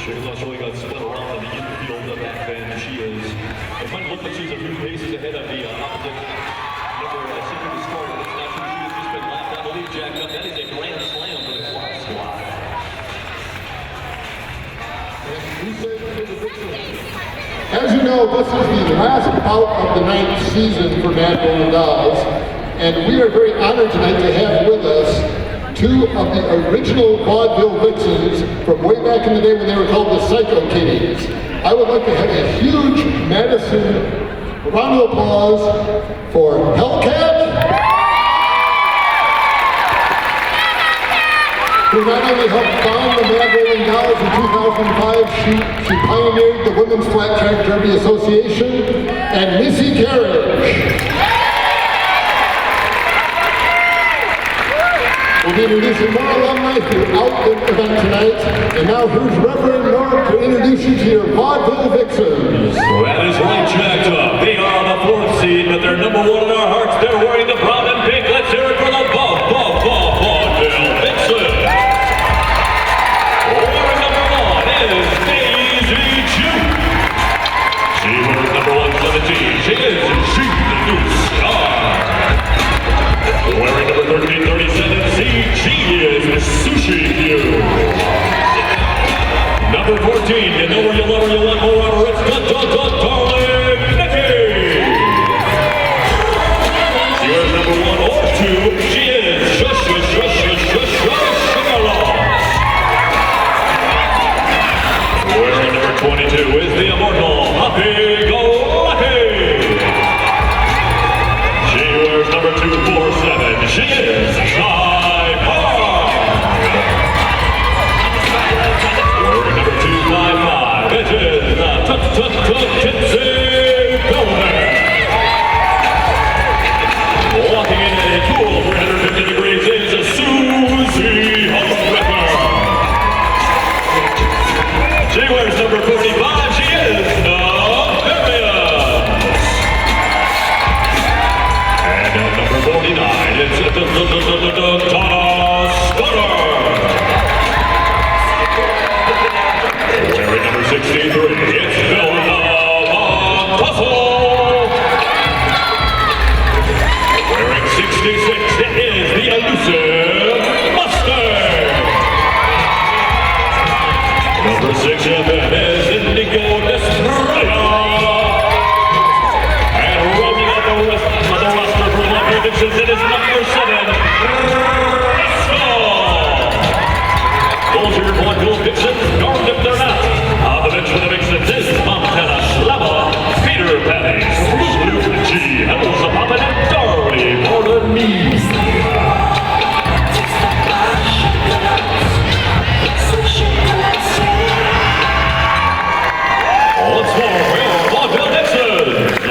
Sugarloaf really got spun around in the infield back then. She is, it might look like she's a few paces ahead of the opposite number 6 of the score, but it's not true. She has just been lapped out. Lead jacked up. That is a grand slam for the Quad Squad. As you know, this is the last bout of the 9th season for Mad Golden Dolls, and we are very honored tonight to have with us 2 of the original Vaudeville Vixens from way back in the day when they were called the Psycho Kitties. I would like to have a huge Madison round of applause for Hellcat, who not only helped found the Mad Golden Dolls in 2005, she pioneered the Women's Flat Track Derby Association, and Missy Carriage. We'll be introducing more alumni throughout the event tonight, and now here's Reverend Norm to introduce you to your Vaudeville Vixens. That is right, jacked up. They are on the 4th seed, but they're number 1 in our hearts. They're wearing the brown and pink. Let's hear it for the Vaudeville Vixens. Wearing number 1 is Daisy June. She wears number 117. She is the new star. Wearing number 1337, she is Sushi Q. Number 14, you know where you love her, you want more of her, it's darling Nikki. She wears number 1 or 2, she is Sugarloaf. Wearing number 22 is the immortal Happy Go Lucky. She wears number 247, she is Shy Park. Wearing number 255, it is Tipsy Golden. Walking in a cool 350 degrees is Susie Hutchbecker. She wears number 45, she is number 49, it's Donna Scudder. Wearing number 63, it's Vilna Von Tussle. Wearing 66, it is the elusive Mustang. Number 6 it is Indigo Desperado. And rounding out the rest of the roster for the Vixens, it is number 7, Rascal. Those are your Vaudeville Vixens, darned if they're not. On the bench for the Vixens is Montana Schlava, Peter Patty, Luke G, Elsa Poppin, and Darlie Border Me. Once more for your Vaudeville Vixens.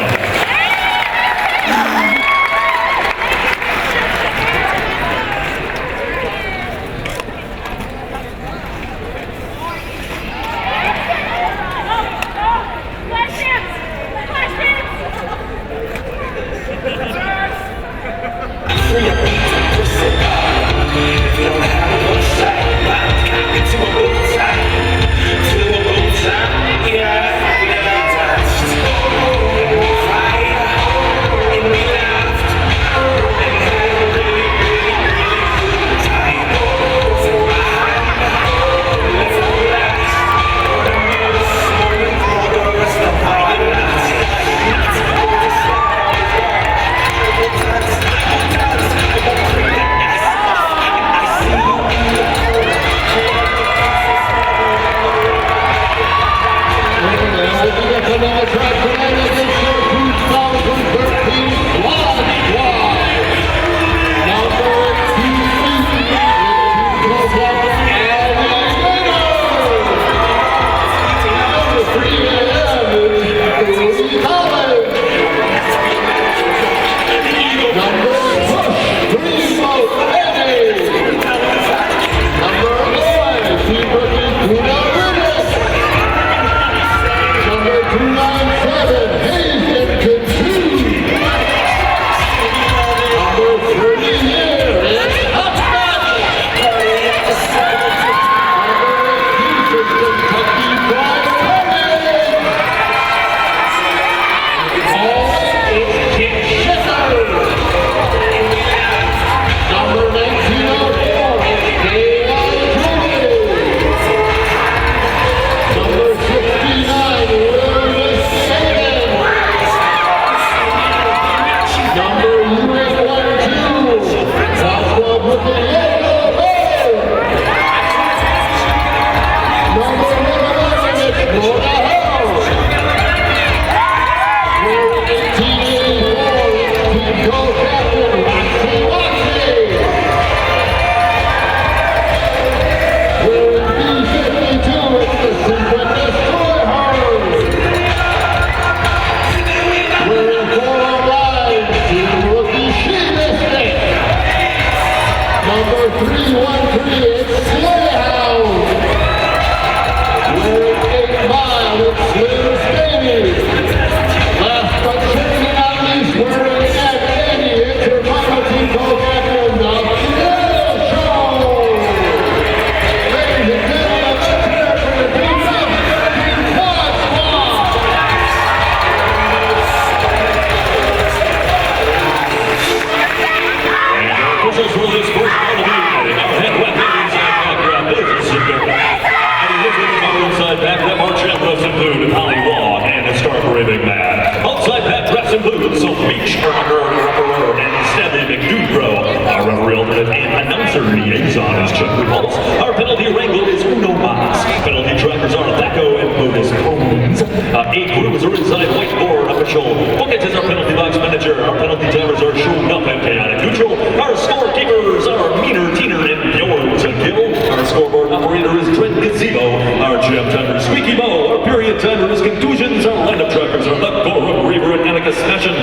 very big man. Outside that, dressed in blue, so Beach, and Stanley McDoudro. Our referee alternate and announcer liaison is Chuck Repulse. Our penalty wrangler is Uno Mas. Penalty trackers are Thaco and Modus Combs. 8 crews are inside whiteboard official. Bucket is our penalty box manager. Our penalty timers are shown up and chaotic neutral. Our scorekeepers are Meaner, Teener, and Bjorn to Gill. Our scoreboard operator is Trent Gazebo. Our jam timer is Squeaky Mo. Our period timer is Contusions. Our lineup trackers are Left Gorum, Reaver, and Annika Smashin.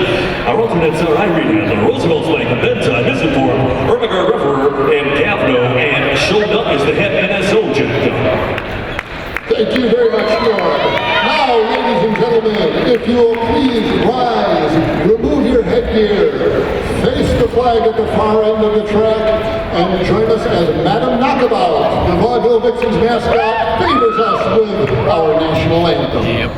Our alternates are Irene Handler, Roosevelt's Lake, Bedtime is informed, Ermiger Referer, and Gavno, and showed up is the head NSO jam. Thank you very much, Lord. Now, ladies and gentlemen, if you'll please rise, remove your headgear, face the flag at the far end of the track, and join us as Madam Knockabout, the Vaudeville Vixens mascot, favors us with our national anthem. Yep.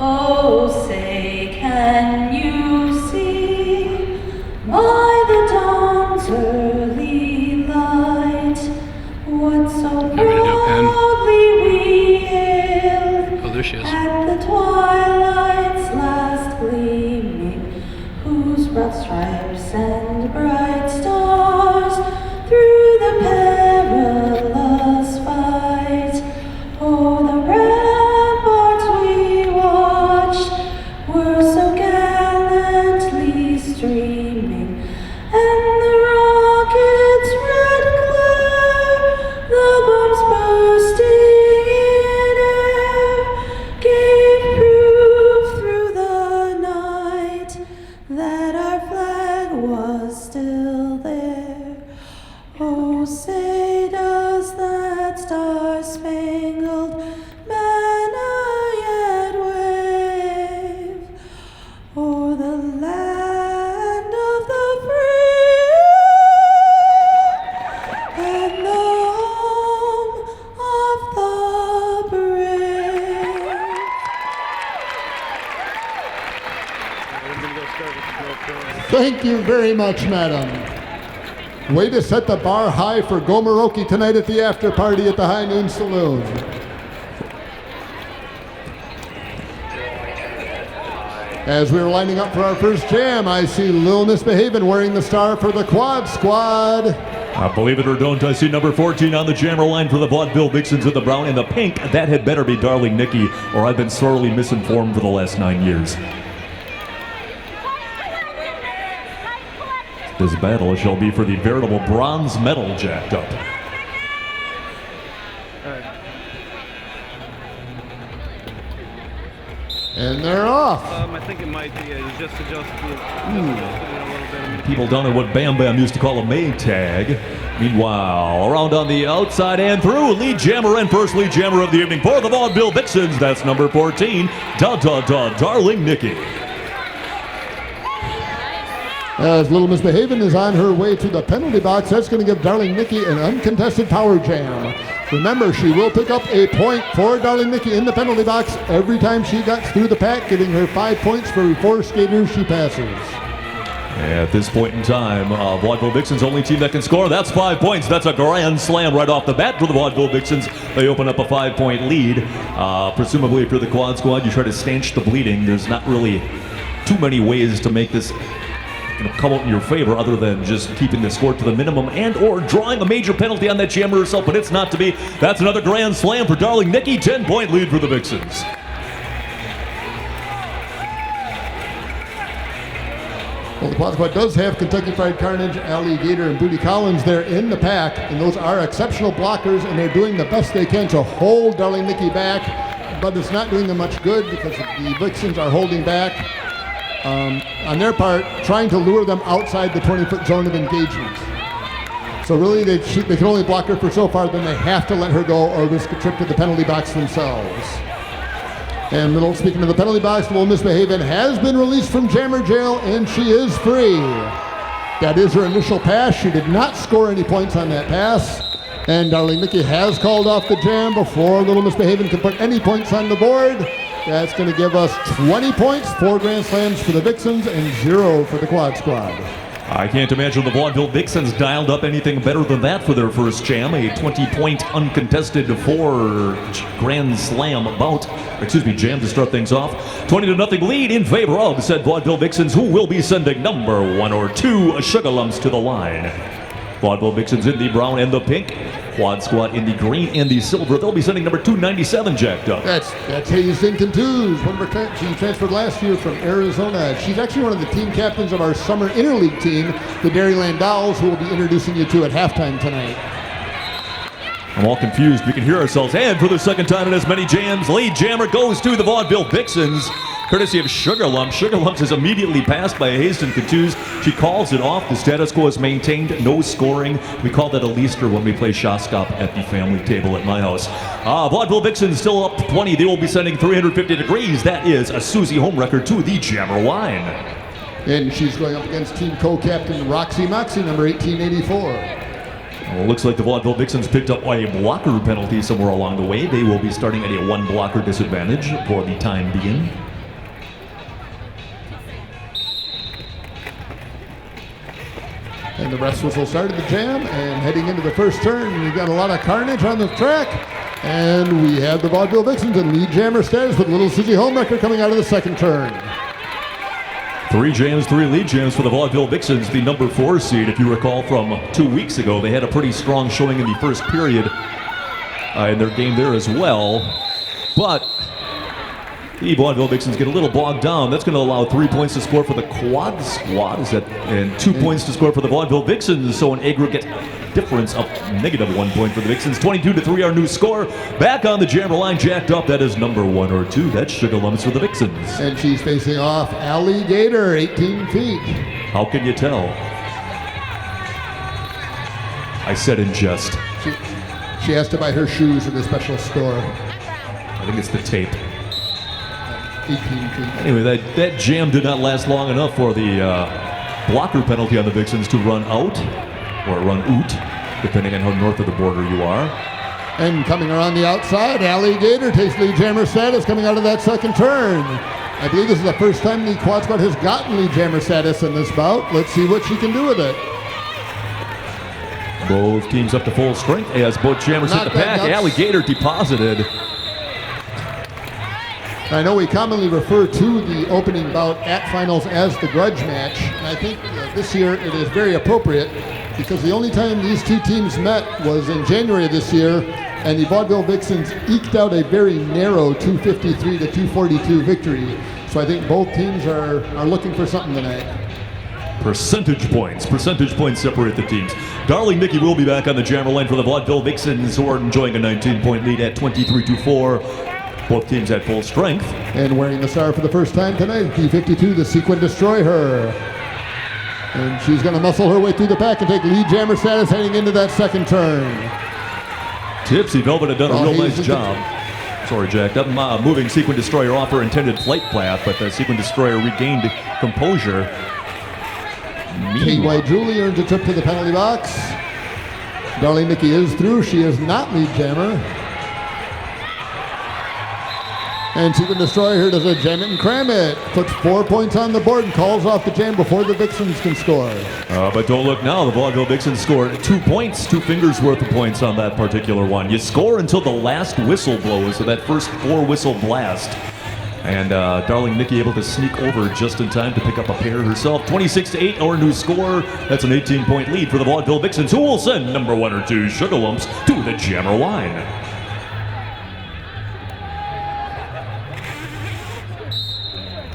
Oh, say, can you see by the dawn's early light what so proudly we hailed Oh, there she is. at the twilight's last gleaming, whose broad stripes and bright stars through the perilous fight, oh, the ramparts we watched were so gallantly streaming, and the rockets' red glare, the bombs bursting in air, gave proof through the night that our flag was still there. Oh, say does that star-spangled banner yet wave o'er the land of the free and the home of the brave? Thank you very much, madam. Way to set the bar high for Gomoroki tonight at the after party at the High Noon Saloon. As we were lining up for our first jam, I see Lil Misbehavin' wearing the star for the Quad Squad. Believe it or don't, I see number 14 on the jammer line for the Vaudeville Vixens in the brown and the pink. That had better be Darling Nikki, or I've been sorely misinformed for the last 9 years. This battle shall be for the veritable bronze medal jacked up. And they're off. I think it might be. He's just adjusted it a little bit. I mean, People down in what Bam Bam used to call a Maytag. Meanwhile, around on the outside and through, lead jammer and first lead jammer of the evening for the Vaudeville Vixens. That's number 14, Darling Nikki. As Little Misbehavin' is on her way to the penalty box, that's going to give Darling Nikki an uncontested power jam. Remember, she will pick up a point for Darling Nikki in the penalty box every time she gets through the pack, giving her 5 points for every 4 skaters she passes. At this point in time, Vaudeville Vixens only team that can score. That's 5 points. That's a grand slam right off the bat for the Vaudeville Vixens. They open up a 5-point lead. Presumably, if you're the Quad Squad, you try to stanch the bleeding. There's not really too many ways to make this come out in your favor other than just keeping the score to the minimum and or drawing a major penalty on that jammer herself, but it's not to be. That's another grand slam for Darling Nikki. 10-point lead for the Vixens. Well, the Quad Squad does have Kentucky Fried Carnage, Alligator, and Booty Collins there in the pack, and those are exceptional blockers, and they're doing the best they can to hold Darling Nikki back, but it's not doing them much good because the Vixens are holding back. On their part, trying to lure them outside the 20-foot zone of engagement. So really, they can only block her for so far, then they have to let her go or risk a trip to the penalty box themselves. And speaking of the penalty box, Little Misbehavin' has been released from Jammer Jail, and she is free. That is her initial pass. She did not score any points on that pass. And Darling Nikki has called off the jam before Little Misbehavin' can put any points on the board. That's going to give us 20 points, 4 grand slams for the Vixens, and 0 for the Quad Squad. I can't imagine the Vaudeville Vixens dialed up anything better than that for their first jam. A 20-point uncontested 4 Grand Slam jam to start things off. 20-0 lead in favor of said Vaudeville Vixens, who will be sending number 1 or 2 Sugar Lumps to the line. Vaudeville Vixens in the brown and the pink. Quad Squad in the green and the silver. They'll be sending number 297 jacked up. That's Hayes Dinkin-Twos. She transferred last year from Arizona. She's actually one of the team captains of our summer interleague team, the Dairyland Dolls, who we'll be introducing you to at halftime tonight. I'm all confused. We can hear ourselves. And for the second time in as many jams, lead jammer goes to the Vaudeville Vixens, courtesy of Sugar Lumps. Sugar Lumps is immediately passed by Hayes Dinkin-Twos. She calls it off. The status quo is maintained. No scoring. We call that a Leaster when we play Shostop at the family table at my house. Vaudeville Vixens still up 20. They will be sending 350 degrees. That is a Susie home record to the jammer line. And she's going up against team co-captain Roxy Moxie, number 1884. Well, it looks like the Vaudeville Vixens picked up a blocker penalty somewhere along the way. They will be starting at a 1 blocker disadvantage for the time being. And the rest whistle started the jam, and heading into the first turn, we've got a lot of carnage on the track. And we have the Vaudeville Vixens in lead jammer status with Little Susie Homewrecker coming out of the second turn. 3 jams, 3 lead jams for the Vaudeville Vixens, the number 4 seed. If you recall from 2 weeks ago, they had a pretty strong showing in the first period in their game there as well. But the Vaudeville Vixens get a little bogged down. That's going to allow 3 points to score for the Quad Squad, and 2 points to score for the Vaudeville Vixens. So an aggregate difference of -1 point for the Vixens. 22-3 our new score. Back on the jammer line, jacked up. That is number 1 or 2. That's Sugar Lumps for the Vixens. And she's facing off Alligator, 18 feet. How can you tell? I said in jest. She has to buy her shoes at a special store. I think it's the tape. 18 feet. Anyway, that jam did not last long enough for the blocker penalty on the Vixens to run out, or run out, depending on how north of the border you are. And coming around the outside, Alligator takes lead jammer status coming out of that second turn. I believe this is the first time the Quad Squad has gotten lead jammer status in this bout. Let's see what she can do with it. Both teams up to full strength as both jammers hit the pack. Alligator deposited. I know we commonly refer to the opening bout at finals as the grudge match, and I think this year it is very appropriate because the only time these two teams met was in January of this year, and the Vaudeville Vixens eked out a very narrow 253-242 victory. So I think both teams are looking for something tonight. Percentage points separate the teams. Darling Nikki will be back on the jammer line for the Vaudeville Vixens, who are enjoying a 19-point lead at 23-4. Both teams at full strength. And wearing the star for the first time tonight, P52, the Sequin Destroyer. And she's going to muscle her way through the pack and take lead jammer status heading into that second turn. Tipsy Velvet had done a real nice job. Sorry, Jack. That moving Sequin Destroyer off her intended flight path, but the Sequin Destroyer regained composure. KY Julie earns a trip to the penalty box. Darling Nikki is through. She is not lead jammer. And Sequin Destroyer does a jam it and cram it. Puts 4 points on the board and calls off the jam before the Vixens can score. But don't look now. The Vaudeville Vixens scored 2 points, 2 fingers worth of points on that particular one. You score until the last whistle blows, so that first 4 whistle blast. And Darling Nikki able to sneak over just in time to pick up a pair herself. 26-8, our new score. That's an 18-point lead for the Vaudeville Vixens, who will send number 1 or 2 Sugar Lumps to the jammer line.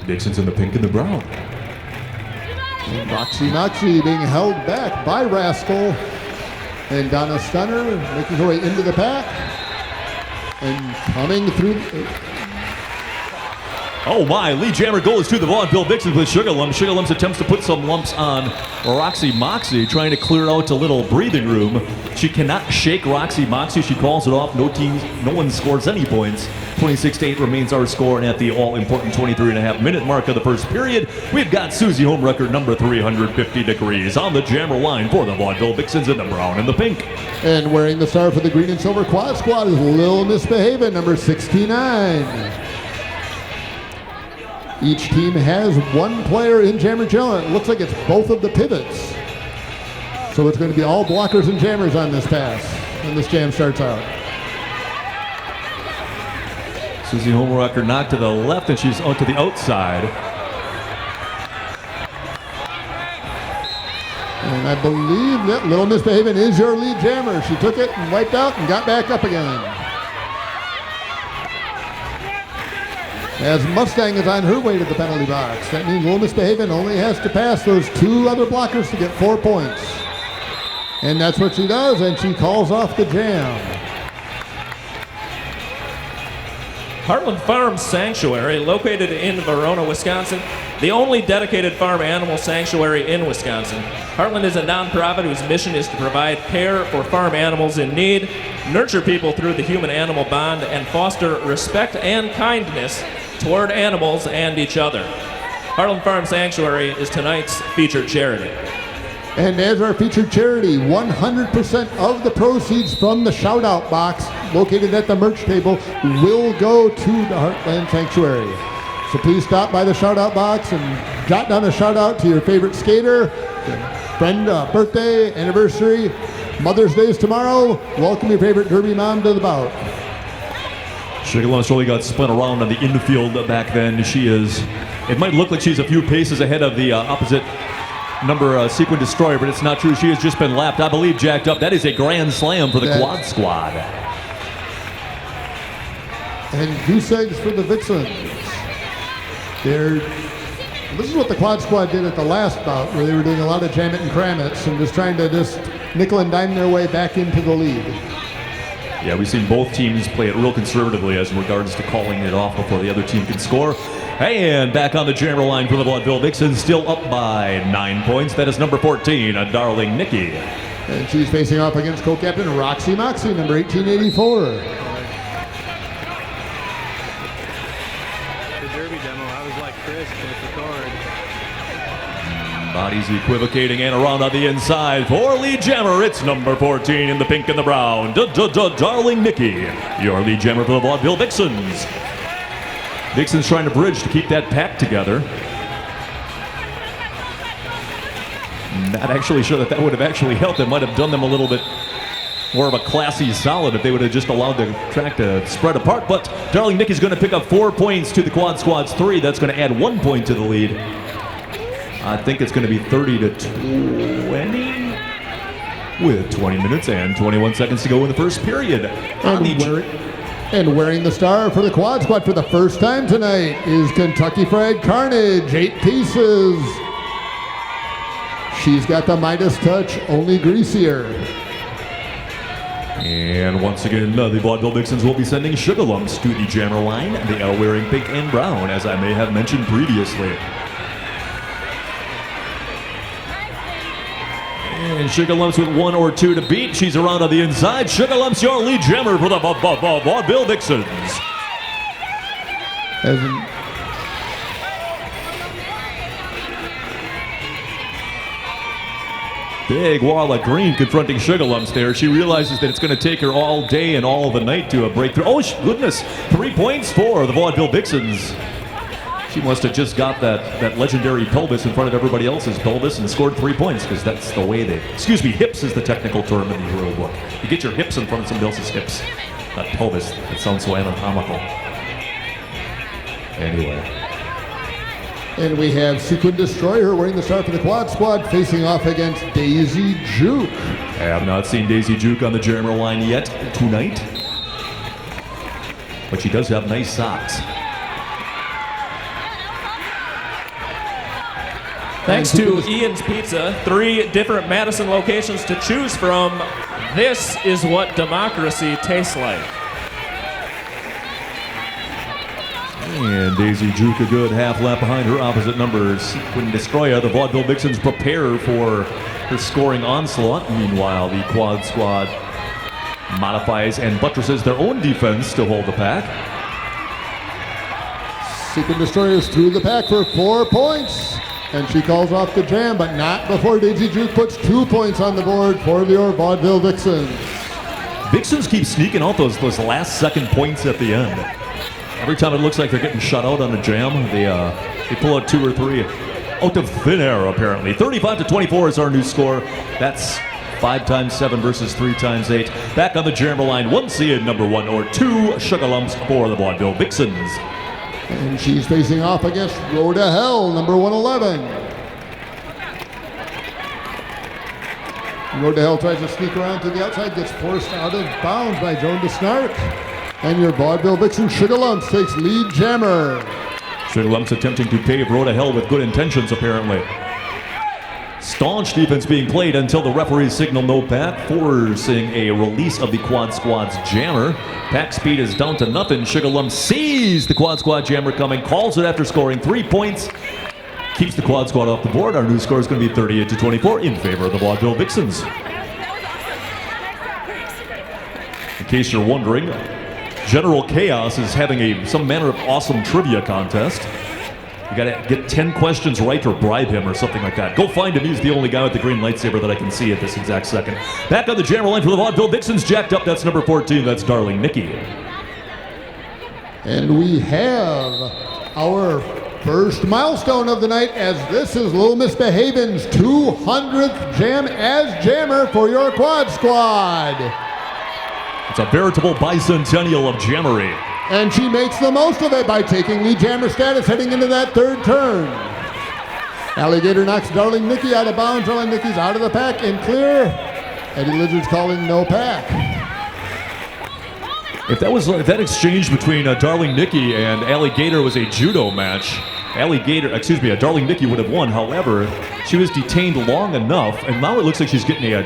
Vixens in the pink and the brown. And Roxy Moxie being held back by Rascal. And Donna Stunner making her way into the pack. And coming through. Oh my, lead jammer goes to the Vaudeville Vixens with Sugar Lumps. Sugar Lumps attempts to put some lumps on Roxy Moxie, trying to clear out a little breathing room. She cannot shake Roxy Moxie. She calls it off. No one scores any points. 26-8 remains our score, and at the all-important 23.5-minute mark of the first period, we've got Susie home record number 350 degrees on the jammer line for the Vaudeville Vixens in the brown and the pink. And wearing the star for the green and silver Quad Squad is Lil Misbehavin', number 69. Each team has one player in Jammer Jill. It looks like it's both of the pivots. So it's going to be all blockers and jammers on this pass when this jam starts out. Susie Homerocker knocked to the left, and she's out to the outside. And I believe that Little Miss Behaven is your lead jammer. She took it and wiped out and got back up again. As Mustang is on her way to the penalty box. That means Little Miss Behaven only has to pass those two other blockers to get 4 points. And that's what she does, and she calls off the jam. Heartland Farm Sanctuary, located in Verona, Wisconsin, the only dedicated farm animal sanctuary in Wisconsin. Heartland is a nonprofit whose mission is to provide care for farm animals in need, nurture people through the human-animal bond, and foster respect and kindness toward animals and each other. Heartland Farm Sanctuary is tonight's featured charity. And as our featured charity, 100% of the proceeds from the shout-out box located at the merch table will go to the Heartland Sanctuary. So please stop by the shout-out box and jot down a shout-out to your favorite skater, friend, birthday, anniversary. Mother's Day is tomorrow. Welcome your favorite Derby mom to the bout. Sugarloaf really got spun around on the infield back then. She is, it might look like she's a few paces ahead of the opposite number Sequin Destroyer, but it's not true. She has just been lapped, I believe, jacked up. That is a grand slam for the Quad Squad. And goose eggs for the Vixens. This is what the Quad Squad did at the last bout, where they were doing a lot of jam it and cram it and just trying to just nickel and dime their way back into the lead. Yeah, we've seen both teams play it real conservatively as regards to calling it off before the other team can score. And back on the jammer line for the Vaudeville Vixens, still up by 9 points. That is number 14, a Darling Nikki. And she's facing off against co-captain Roxy Moxie, number 1884. The Derby demo, I was like Chris, hit the chord. Bodies equivocating and around on the inside for lead jammer. It's number 14 in the pink and the brown. Darling Nikki, your lead jammer for the Vaudeville Vixens. Vixens trying to bridge to keep that pack together. Not actually sure that would have actually helped. It might have done them a little bit more of a classy solid if they would have just allowed the track to spread apart. But Darling Nikki's going to pick up 4 points to the Quad Squad's 3. That's going to add 1 point to the lead. I think it's going to be 30-20 with 20 minutes and 21 seconds to go in the first period. And wearing the star for the Quad Squad for the first time tonight is Kentucky Fried Carnage, 8 pieces. She's got the Midas touch, only greasier. And once again, the Vaudeville Vixens will be sending Sugar Lumps to the jammer line. They are wearing pink and brown, as I may have mentioned previously. And Sugar Lumps with 1 or 2 to beat. She's around on the inside. Sugar Lumps, your lead jammer for the Vaudeville Vixens. Big wall of green confronting Sugar Lumps there. She realizes that it's going to take her all day and all the night to break through. Oh, goodness. 3 points for the Vaudeville Vixens. She must have just got that legendary pelvis in front of everybody else's pelvis and scored 3 points, because that's the way they... Excuse me, hips is the technical term in the rule book. You get your hips in front of somebody else's hips. Not pelvis. It sounds so anatomical. Anyway. And we have Sequin Destroyer wearing the star for the Quad Squad facing off against Daisy Juke. I have not seen Daisy Juke on the jammer line yet tonight. But she does have nice socks. Thanks to Ian's Pizza, 3 different Madison locations to choose from. This is what democracy tastes like. And Daisy Juke a good half lap behind her opposite number, Sequin Destroyer. The Vaudeville Vixens prepare for her scoring onslaught. Meanwhile, the Quad Squad modifies and buttresses their own defense to hold the pack. Sequin Destroyer is through the pack for 4 points. And she calls off the jam, but not before Daisy Juke puts 2 points on the board for your Vaudeville Vixens. Vixens keep sneaking out those last second points at the end. Every time it looks like they're getting shut out on a jam, They pull out 2 or 3 out of thin air, apparently. 35-24 is our new score. That's 5 times 7 versus 3 times 8. Back on the jammer line, 1 seed, number 1 or 2 sugar lumps for the Vaudeville Vixens. And she's facing off against Rhoda Hell, number 111. Rhoda Hell tries to sneak around to the outside, gets forced out of bounds by Joan DeSnark. And your Vaudeville Vixen Sugar Lumps takes lead jammer. Sugar Lumps attempting to pave Rhoda Hell with good intentions, apparently. Staunch defense being played until the referees signal no pack, forcing a release of the Quad Squad's jammer. Pack speed is down to nothing. Sugar Lumps sees the Quad Squad jammer coming, calls it after scoring 3 points, keeps the Quad Squad off the board. Our new score is going to be 38-24 in favor of the Vaudeville Vixens. In case you're wondering, General Chaos is having some manner of awesome trivia contest. You gotta get 10 questions right or bribe him or something like that. Go find him. He's the only guy with the green lightsaber that I can see at this exact second. Back on the jammer line for the Vaudeville Vixens, jacked up. That's number 14. That's Darling Nikki. And we have our first milestone of the night, as this is Little Miss Behaven's 200th jam as jammer for your Quad Squad. It's a veritable bicentennial of jammery. And she makes the most of it by taking lead jammer status heading into that third turn. Alligator knocks Darling Nikki out of bounds. Darling Nikki's out of the pack and clear. Eddie Lizard's calling no pack. If that exchange between Darling Nikki and Alligator was a judo match, Darling Nikki would have won. However, she was detained long enough, and now it looks like she's getting a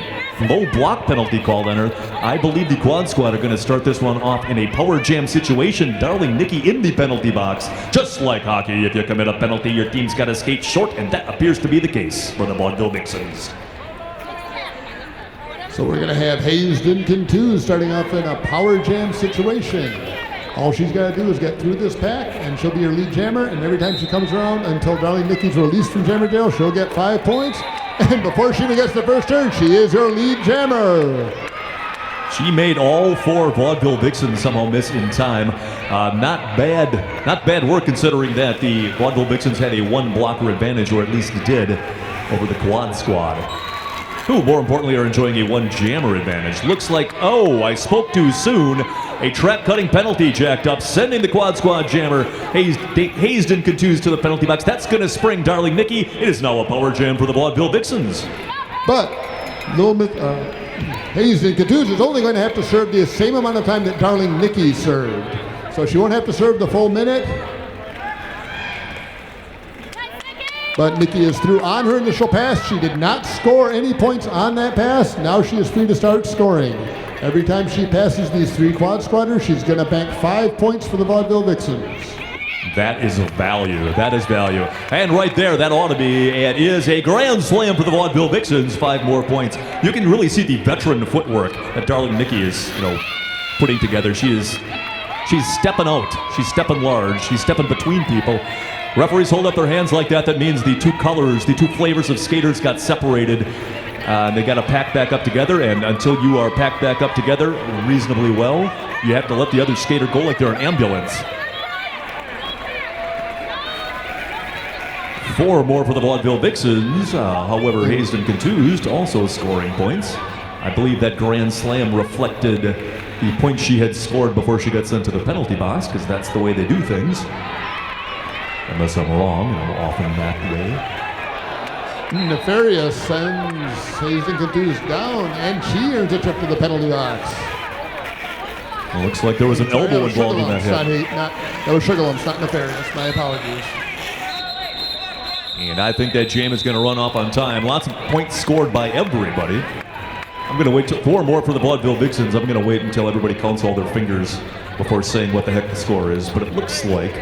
low block penalty called on her. I believe the Quad Squad are going to start this one off in a power jam situation. Darling Nikki in the penalty box. Just like hockey, if you commit a penalty, your team's got to skate short, and that appears to be the case for the Vaudeville Vixens. So we're going to have Hazen Cantu starting off in a power jam situation. All she's got to do is get through this pack, and she'll be your lead jammer, and every time she comes around until Darling Nikki's released from jammer jail, she'll get 5 points. And before she even gets the first turn, she is your lead jammer. She made all 4 Vaudeville Vixens somehow miss in time. Not bad work, considering that the Vaudeville Vixens had a 1 blocker advantage, or at least did, over the Quad Squad, who more importantly are enjoying a 1 jammer advantage. Looks like, I spoke too soon. A track-cutting penalty jacked up, sending the Quad Squad jammer Hazen Cantus to the penalty box. That's going to spring Darling Nikki. It is now a power jam for the Vaudeville Vixens. But Hazen Cantus is only going to have to serve the same amount of time that Darling Nikki served. So she won't have to serve the full minute. But Nikki is through on her initial pass. She did not score any points on that pass. Now she is free to start scoring. Every time she passes these 3 Quad Squatters, she's going to bank 5 points for the Vaudeville Vixens. That is value. That is value. And right there, that ought to be, it is a grand slam for the Vaudeville Vixens. 5 more points. You can really see the veteran footwork that Darling Nikki is, putting together. She's stepping out. She's stepping large. She's stepping between people. Referees hold up their hands like that. That means the 2 colors, the 2 flavors of skaters got separated. They got to pack back up together, and until you are packed back up together reasonably well, you have to let the other skater go like they're an ambulance. 4 more for the Vaudeville Vixens. However, Hazen Cantus also scoring points. I believe that grand slam reflected the points she had scored before she got sent to the penalty box, because that's the way they do things. Unless I'm wrong, often that way. Nefarious sends Hazen Cantus down, and she earns a trip to the penalty box. It looks like there was an elbow involved in that hit. That was Sugar Lumps, not Nefarious. My apologies. And I think that jam is going to run off on time. Lots of points scored by everybody. I'm going to wait till 4 more for the Vaudeville Vixens. I'm going to wait until everybody counts all their fingers before saying what the heck the score is. But it looks like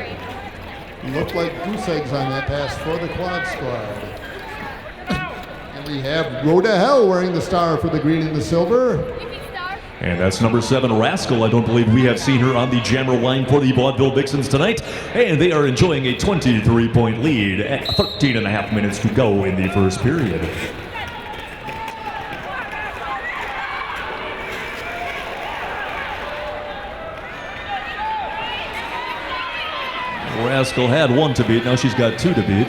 goose eggs on that pass for the Quad Squad. And we have Rhoda Hell wearing the star for the green and the silver. And that's number 7, Rascal. I don't believe we have seen her on the jammer line for the Vaudeville Vixens tonight. And they are enjoying a 23-point lead at 13.5 minutes to go in the first period. Raskell had one to beat. Now she's got two to beat.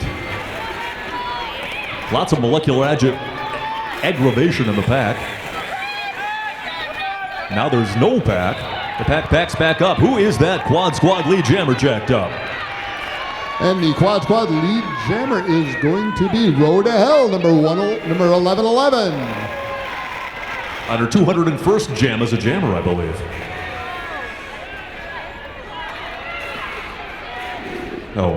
Lots of molecular aggravation in the pack. Now there's no pack. The pack packs back up. Who is that Quad Squad lead jammer jacked up? And the Quad Squad lead jammer is going to be Road to Hell, number 1111. On her 201st jam as a jammer, I believe. Oh,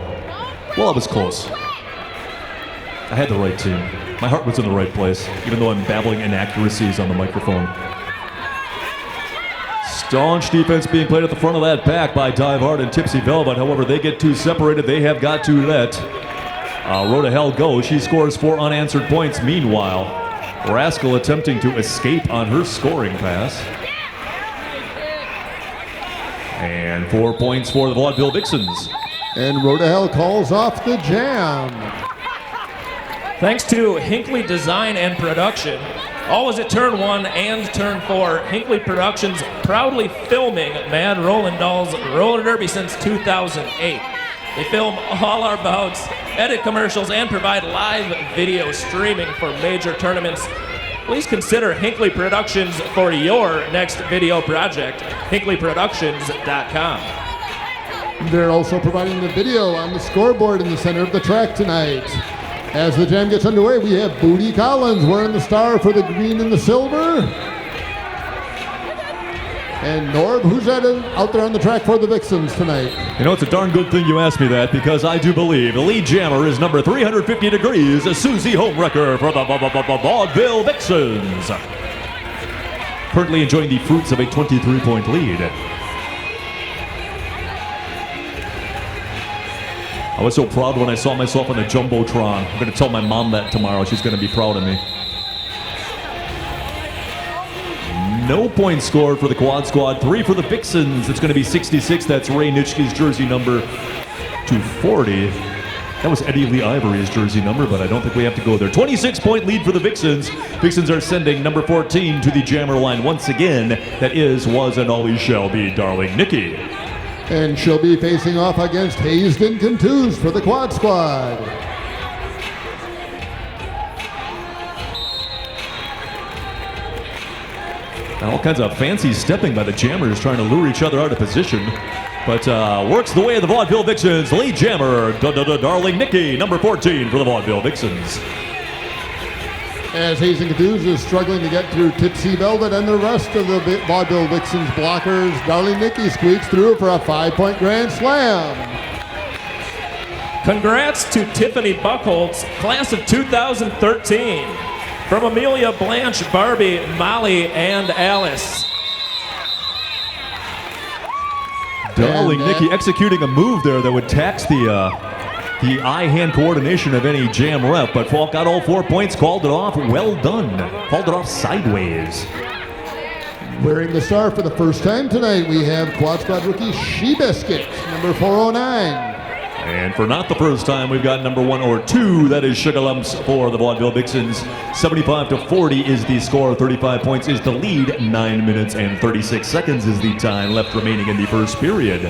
well, it was close. I had the right team. My heart was in the right place, even though I'm babbling inaccuracies on the microphone. Staunch defense being played at the front of that pack by Dive Hard and Tipsy Velvet. However, they get too separated. They have got to let Road to Hell go. She scores 4 unanswered points. Meanwhile, Raskell attempting to escape on her scoring pass. And 4 points for the Vaudeville Vixens. And Road to Hell calls off the jam. Thanks to Hinckley Design and Production, always at turn 1 and turn 4, Hinckley Productions proudly filming Mad Rollin Dolls Roller Derby since 2008. They film all our bouts, edit commercials, and provide live video streaming for major tournaments. Please consider Hinckley Productions for your next video project. HinckleyProductions.com. They're also providing the video on the scoreboard in the center of the track tonight. As the jam gets underway, we have Booty Collins wearing the star for the green and the silver. And Norb, who's out there on the track for the Vixens tonight? You know, it's a darn good thing you asked me that, because I do believe the lead jammer is number 350 degrees, Susie Homewrecker for the Vaudeville Vixens. Currently enjoying the fruits of a 23-point lead. I was so proud when I saw myself on the Jumbotron. I'm going to tell my mom that tomorrow. She's going to be proud of me. No points scored for the Quad Squad. 3 for the Vixens. It's going to be 66. That's Ray Nitschke's jersey number 240. That was Eddie Lee Ivory's jersey number, but I don't think we have to go there. 26-point lead for the Vixens. Vixens are sending number 14 to the jammer line once again. That is, was, and always shall be Darling Nikki. And she'll be facing off against Hazed and Contused for the Quad Squad. And all kinds of fancy stepping by the jammers trying to lure each other out of position. But works the way of the Vaudeville Vixens. Lead jammer, Darling Nikki, number 14 for the Vaudeville Vixens. As Hazed and Contused is struggling to get through Tipsy Velvet and the rest of the Vaudeville Vixens blockers, Darling Nikki squeaks through for a 5-point grand slam. Congrats to Tiffany Buckholtz, class of 2013. From Amelia, Blanche, Barbie, Molly, and Alice. Darling Nikki executing a move there that would tax the eye-hand coordination of any jam rep, but Falk got all 4 points, called it off. Well done. Called it off sideways. Wearing the star for the first time tonight, we have Quad Squad rookie She Biscuit, number 409. And for not the first time, we've got number 1 or 2. That is Sugar Lumps for the Vaudeville Vixens. 75-40 is the score. 35 points is the lead. 9 minutes and 36 seconds is the time left remaining in the first period.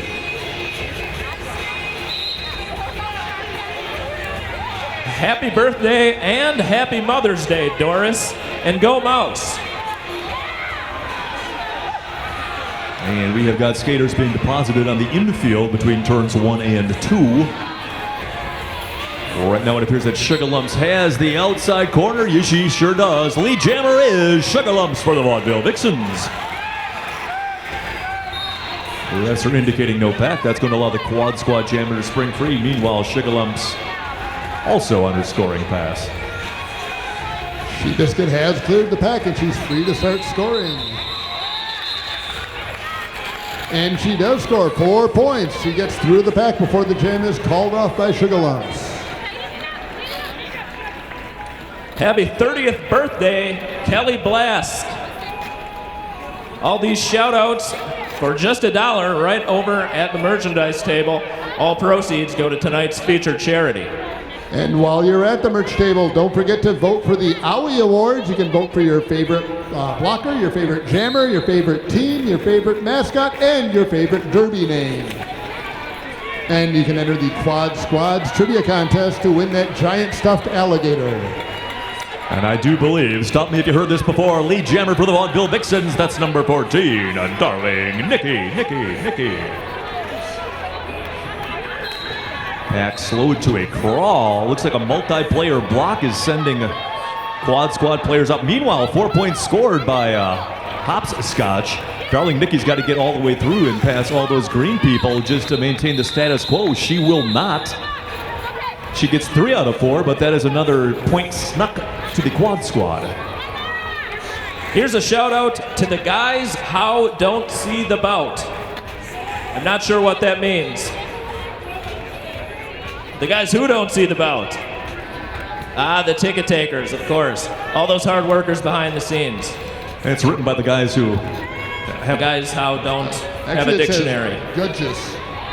Happy birthday and happy Mother's Day, Doris. And go Mouse. And we have got skaters being deposited on the infield between turns 1 and 2. Right now it appears that Sugar Lumps has the outside corner. Yes, she sure does. Lead jammer is Sugar Lumps for the Vaudeville Vixens. The refs are indicating no pack. That's going to allow the Quad Squad jammer to spring free. Meanwhile, Sugar Lumps also under scoring pass. She Biscuit has cleared the pack and she's free to start scoring. And she does score 4 points. She gets through the pack before the jam is called off by Sugar Lumps. Happy 30th birthday, Kelly Blask. All these shout outs for just $1 right over at the merchandise table. All proceeds go to tonight's featured charity. And while you're at the merch table, don't forget to vote for the Owie Awards. You can vote for your favorite blocker, your favorite jammer, your favorite team, your favorite mascot, and your favorite derby name. And you can enter the Quad Squads Trivia Contest to win that giant stuffed alligator. And I do believe, stop me if you heard this before, lead jammer for the Vaudeville Vixens, that's number 14, darling Nikki. Pack slowed to a crawl. Looks like a multiplayer block is sending Quad Squad players up. Meanwhile, 4 points scored by Hopscotch. Darling Nikki's got to get all the way through and pass all those green people just to maintain the status quo. She will not. She gets 3 out of 4, but that is another point snuck to the Quad Squad. Here's a shout out to the guys how don't see the bout. I'm not sure what that means. The guys who don't see the bout. The ticket takers, of course. All those hard workers behind the scenes. And it's written by the guys who The guys how don't have a Actually, it says dictionary. Gudges.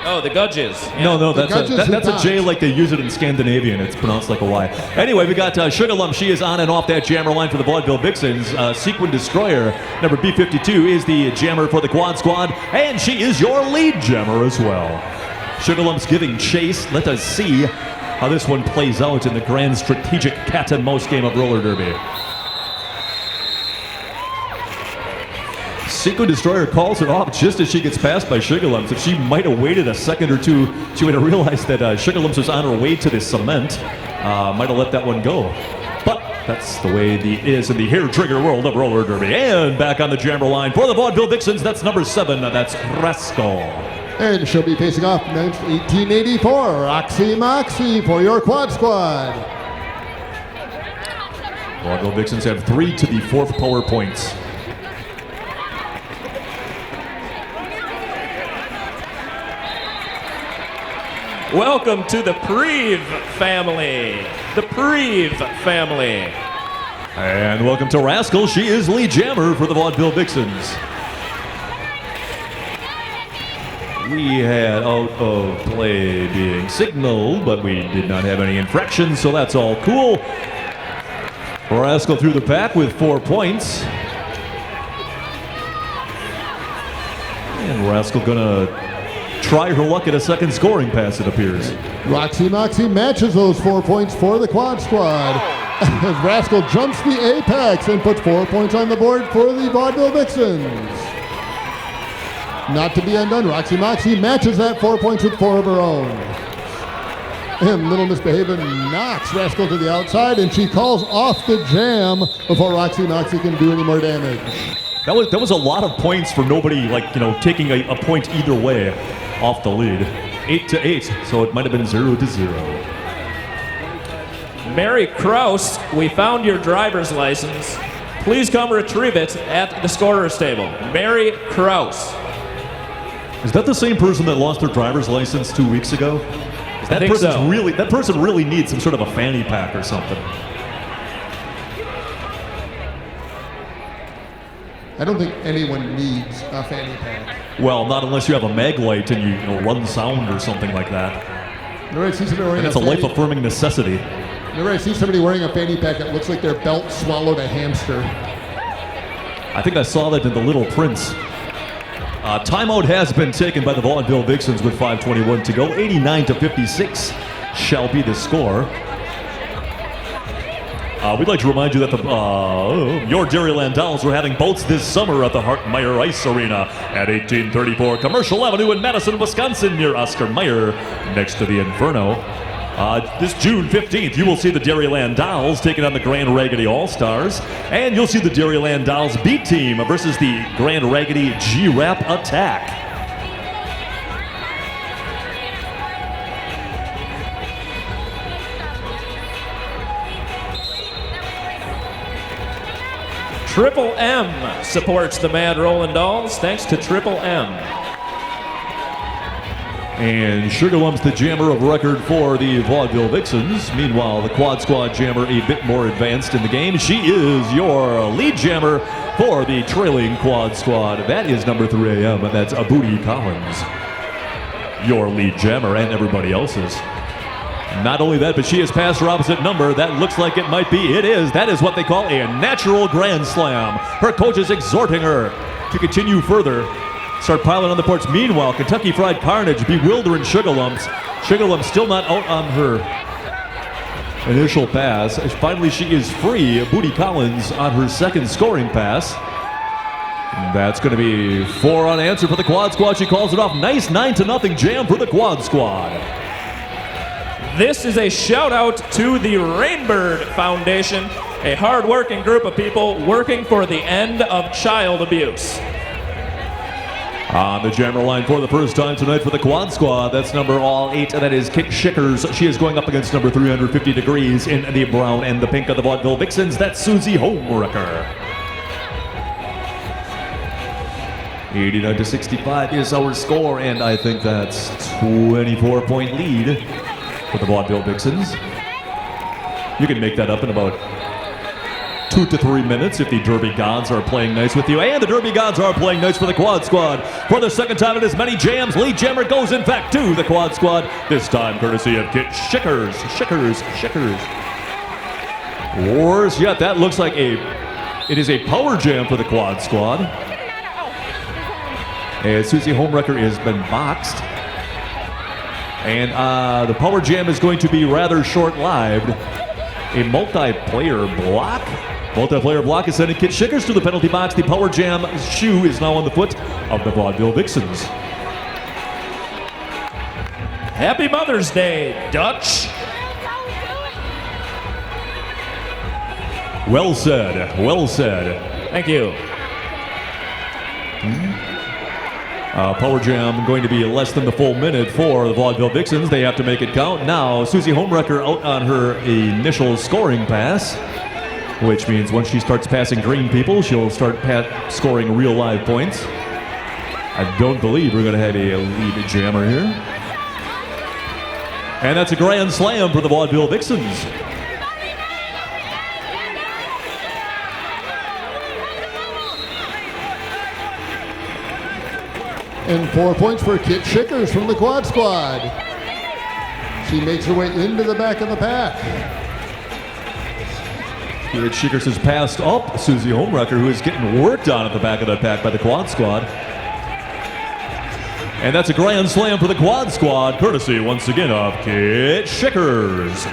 Oh, the Gudges. Yeah. No, that's Gudges that's who a J like they use it in Scandinavian. It's pronounced like a Y. Anyway, we got Sugar Lump. She is on and off that jammer line for the Vaudeville Vixens. Sequin Destroyer, number B52, is the jammer for the Quad Squad, and she is your lead jammer as well. Sugar Lump's giving chase. Let us see how this one plays out in the grand strategic cat and mouse game of roller derby. Sequin Destroyer calls it off just as she gets passed by Sugar Lumps. If she might have waited a second or two, she would have realized that Sugar Lumps was on her way to the cement. Might have let that one go. But that's the way it is in the hair trigger world of roller derby. And back on the jammer line for the Vaudeville Vixens, that's number 7. That's Rascal. And she'll be facing off 1884, Roxy Moxie for your Quad Squad. Vaudeville Vixens have 3 to the 4th power points. Welcome to the Preve family. The Preve family. And welcome to Rascal. She is lead jammer for the Vaudeville Vixens. We had out of play being signaled, but we did not have any infractions, so that's all cool. Rascal through the pack with 4 points. And Rascal gonna try her luck at a second scoring pass, it appears. Roxy Moxie matches those 4 points for the Quad Squad. As Rascal jumps the apex and puts 4 points on the board for the Vaudeville Vixens. Not to be undone, Roxy Moxie matches that 4 points with 4 of her own. And Little Misbehavin' knocks Rascal to the outside, and she calls off the jam before Roxy Moxie can do any more damage. That was a lot of points for nobody, taking a point either way off the lead. 8-8, so it might have been 0-0. Mary Kraus, we found your driver's license. Please come retrieve it at the scorer's table. Mary Kraus. Is that the same person that lost their driver's license 2 weeks ago? I think so. That person really needs some sort of a fanny pack or something. I don't think anyone needs a fanny pack. Well, not unless you have a mag light and you run sound or something like that. Whenever I see somebody wearing And it's a life-affirming necessity. Whenever I see somebody wearing a fanny pack, it looks like their belt swallowed a hamster. I think I saw that in The Little Prince. Timeout has been taken by the Vaudeville Vixens with 5:21 to go. 89-56 shall be the score. We'd like to remind you that your Dairyland Dolls are having boats this summer at the Hartmeyer Ice Arena at 1834 Commercial Avenue in Madison, Wisconsin, near Oscar Mayer, next to the Inferno. This June 15th, you will see the Dairyland Dolls taking on the Grand Raggedy All-Stars, and you'll see the Dairyland Dolls B Team versus the Grand Raggedy G-Rap Attack. Triple M supports the Mad Rollin' Dolls. Thanks to Triple M. And Sugar Lump's the jammer of record for the Vaudeville Vixens. Meanwhile, the Quad Squad jammer a bit more advanced in the game. She is your lead jammer for the trailing Quad Squad. That is number 3 AM, and that's Booty Collins. Your lead jammer and everybody else's. Not only that, but she has passed her opposite number. That looks like it might be. It is. That is what they call a natural grand slam. Her coach is exhorting her to continue further start piling on the ports. Meanwhile, Kentucky Fried Carnage bewildering Sugarlumps. Sugarlumps still not out on her initial pass. Finally, she is free. Booty Collins on her second scoring pass. That's going to be 4 unanswered for the Quad Squad. She calls it off. Nice 9-0 jam for the Quad Squad. This is a shout out to the Rainbird Foundation, a hard-working group of people working for the end of child abuse. On the jammer line for the first time tonight for the Quad Squad, that's number all 8, and that is Kit Schickers. She is going up against number 350 degrees in the brown and the pink of the Vaudeville Vixens. That's Susie Homewrecker. 89-65 is our score, and I think that's 24-point lead for the Vaudeville Vixens. You can make that up in about 2 to 3 minutes if the Derby Gods are playing nice with you. And the Derby Gods are playing nice for the Quad Squad. For the second time in as many jams, lead jammer goes in fact to the Quad Squad. This time courtesy of Kit Schickers. Worse yet, that looks like it is a power jam for the Quad Squad. As Susie Homewrecker has been boxed. And the power jam is going to be rather short-lived. A multiplayer block. Multiplayer block is sending Kit Schickers to the penalty box. The power jam shoe is now on the foot of the Vaudeville Vixens. Happy Mother's Day, Dutch. Well said. Well said. Thank you. Power jam going to be less than the full minute for the Vaudeville Vixens. They have to make it count. Now, Susie Homewrecker out on her initial scoring pass, which means once she starts passing green people, she'll start scoring real live points. I don't believe we're going to have a lead jammer here. And that's a grand slam for the Vaudeville Vixens. And 4 points for Kit Schickers from the Quad Squad. She makes her way into the back of the pack. Kit Schickers has passed up Susie Homewrecker, who is getting worked on at the back of the pack by the Quad Squad. And that's a grand slam for the Quad Squad, courtesy once again of Kit Schickers.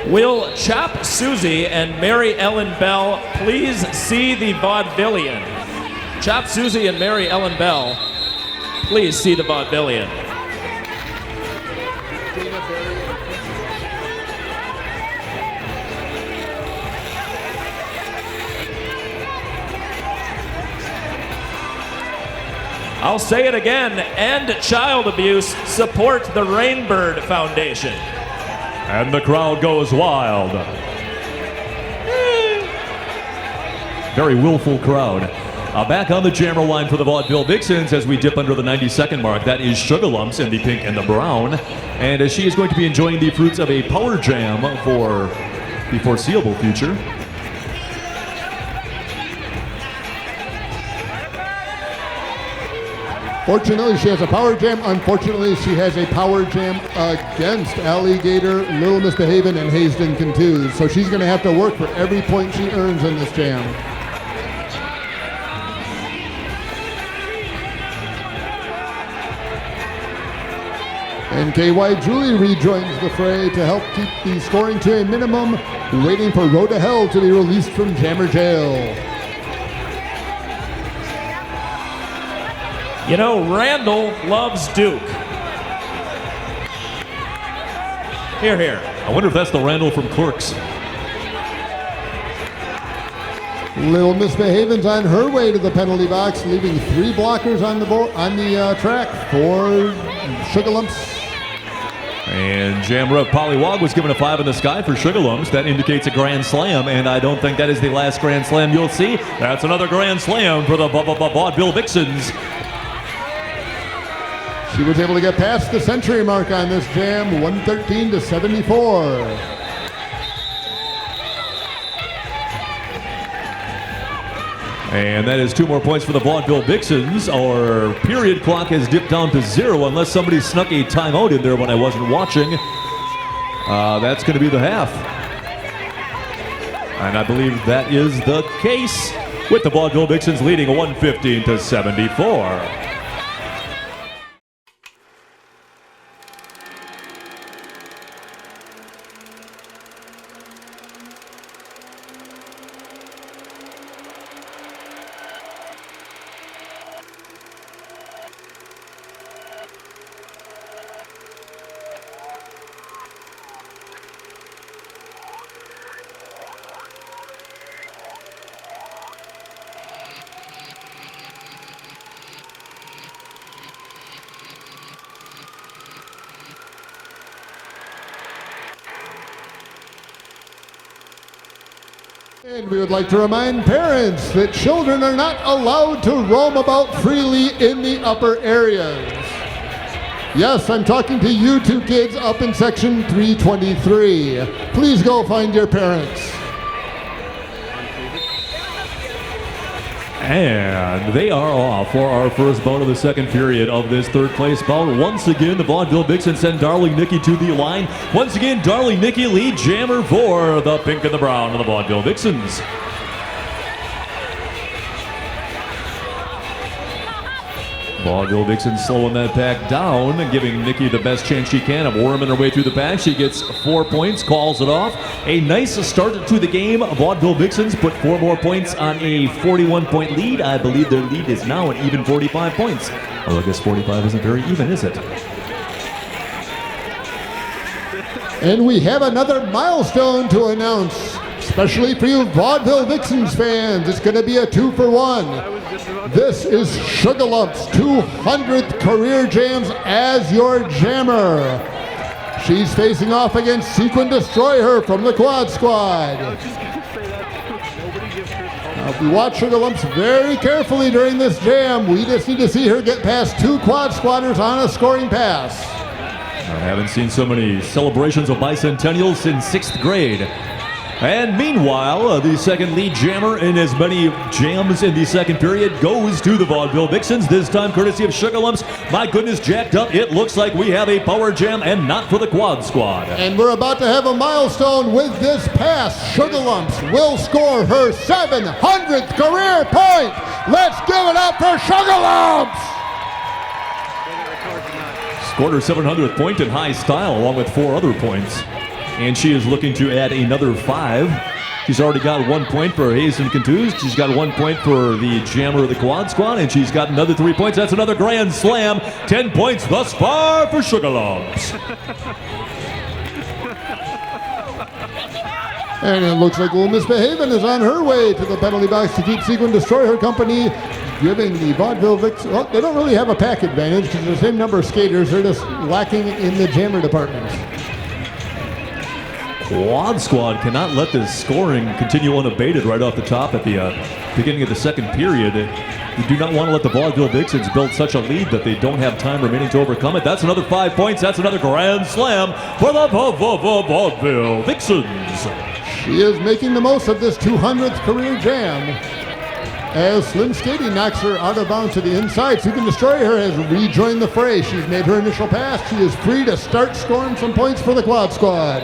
Will Chop Susie and Mary Ellen Bell please see the Vaudevillian? Chop Susie and Mary Ellen Bell, please see the Vaudevillian. I'll say it again, end child abuse, support the Rainbird Foundation. And the crowd goes wild. Very willful crowd. Back on the jammer line for the Vaudeville Vixens as we dip under the 90-second mark. That is Sugarlumps in the pink and the brown. And as she is going to be enjoying the fruits of a power jam for the foreseeable future. Fortunately, she has a power jam. Unfortunately, she has a power jam against Alligator, Little Misbehavin', and Hazelden Contuse. So she's going to have to work for every point she earns in this jam. And KY Julie rejoins the fray to help keep the scoring to a minimum, waiting for Road to Hell to be released from Jammer Jail. You know, Randall loves Duke. Here, here. I wonder if that's the Randall from Clerks. Little Misbehavin's on her way to the penalty box, leaving 3 blockers on the track for Sugarlumps. And Jam Rev Pollywog was given a 5 in the sky for Sugarlumps. That indicates a grand slam, and I don't think that is the last grand slam you'll see. That's another grand slam for the Vaudeville Vixens. She was able to get past the century mark on this jam, 113-74. And that is 2 more points for the Vaudeville Vixens. Our period clock has dipped down to 0 unless somebody snuck a timeout in there when I wasn't watching. That's going to be the half. And I believe that is the case. with the Vaudeville Vixens leading 115 to 74. And we would like to remind parents that children are not allowed to roam about freely in the upper areas. Yes, I'm talking to you two kids up in section 323. Please go find your parents. And they are off for our first bout of the second period of this third place bout. Once again, the Vaudeville Vixens send Darling Nikki to the line. Once again, Darling Nikki lead jammer for the pink and the brown of the Vaudeville Vixens. Vaudeville Vixens slowing that pack down and giving Nikki the best chance she can of worming her way through the pack. She gets 4 points, calls it off. A nice start to the game. Vaudeville Vixens put 4 more points on a 41-point lead. I believe their lead is now an even 45 points. Well, I guess 45 isn't very even, is it? And we have another milestone to announce, especially for you Vaudeville Vixens fans. It's going to be a 2-for-1. This is Sugar Lump's 200th career jams as your jammer. She's facing off against Sequin Destroyer from the Quad Squad. Now, if you watch Sugar Lumps very carefully during this jam, we just need to see her get past 2 Quad Squatters on a scoring pass. I haven't seen so many celebrations of bicentennials since 6th grade. And meanwhile, the second lead jammer in as many jams in the second period goes to the Vaudeville Vixens, this time courtesy of Sugar Lumps. My goodness, jacked up. It looks like we have a power jam and not for the Quad Squad. And we're about to have a milestone with this pass. Sugar Lumps will score her 700th career point. Let's give it up for Sugar Lumps! Scored her 700th point in high style along with 4 other points. And she is looking to add another 5. She's already got 1 point for Hazen Contused. She's got 1 point for the jammer of the Quad Squad, and she's got another 3 points. That's another grand slam. 10 points thus far for Sugar Lumps. And it looks like Little Miss Behaven is on her way to the penalty box to keep Sequin Destroyer company, giving the Vaudeville Vixens, well, they don't really have a pack advantage because they're the same number of skaters. They're just lacking in the jammer department. Quad Squad cannot let this scoring continue unabated right off the top at the beginning of the second period. You do not want to let the Vaudeville Vixens build such a lead that they don't have time remaining to overcome it. That's another 5 points. That's another grand slam for the Vaudeville Vixens. She is making the most of this 200th career jam. As Slim Skady knocks her out of bounds to the inside, Sequin Destroyer has rejoined the fray. She's made her initial pass. She is free to start scoring some points for the Quad Squad.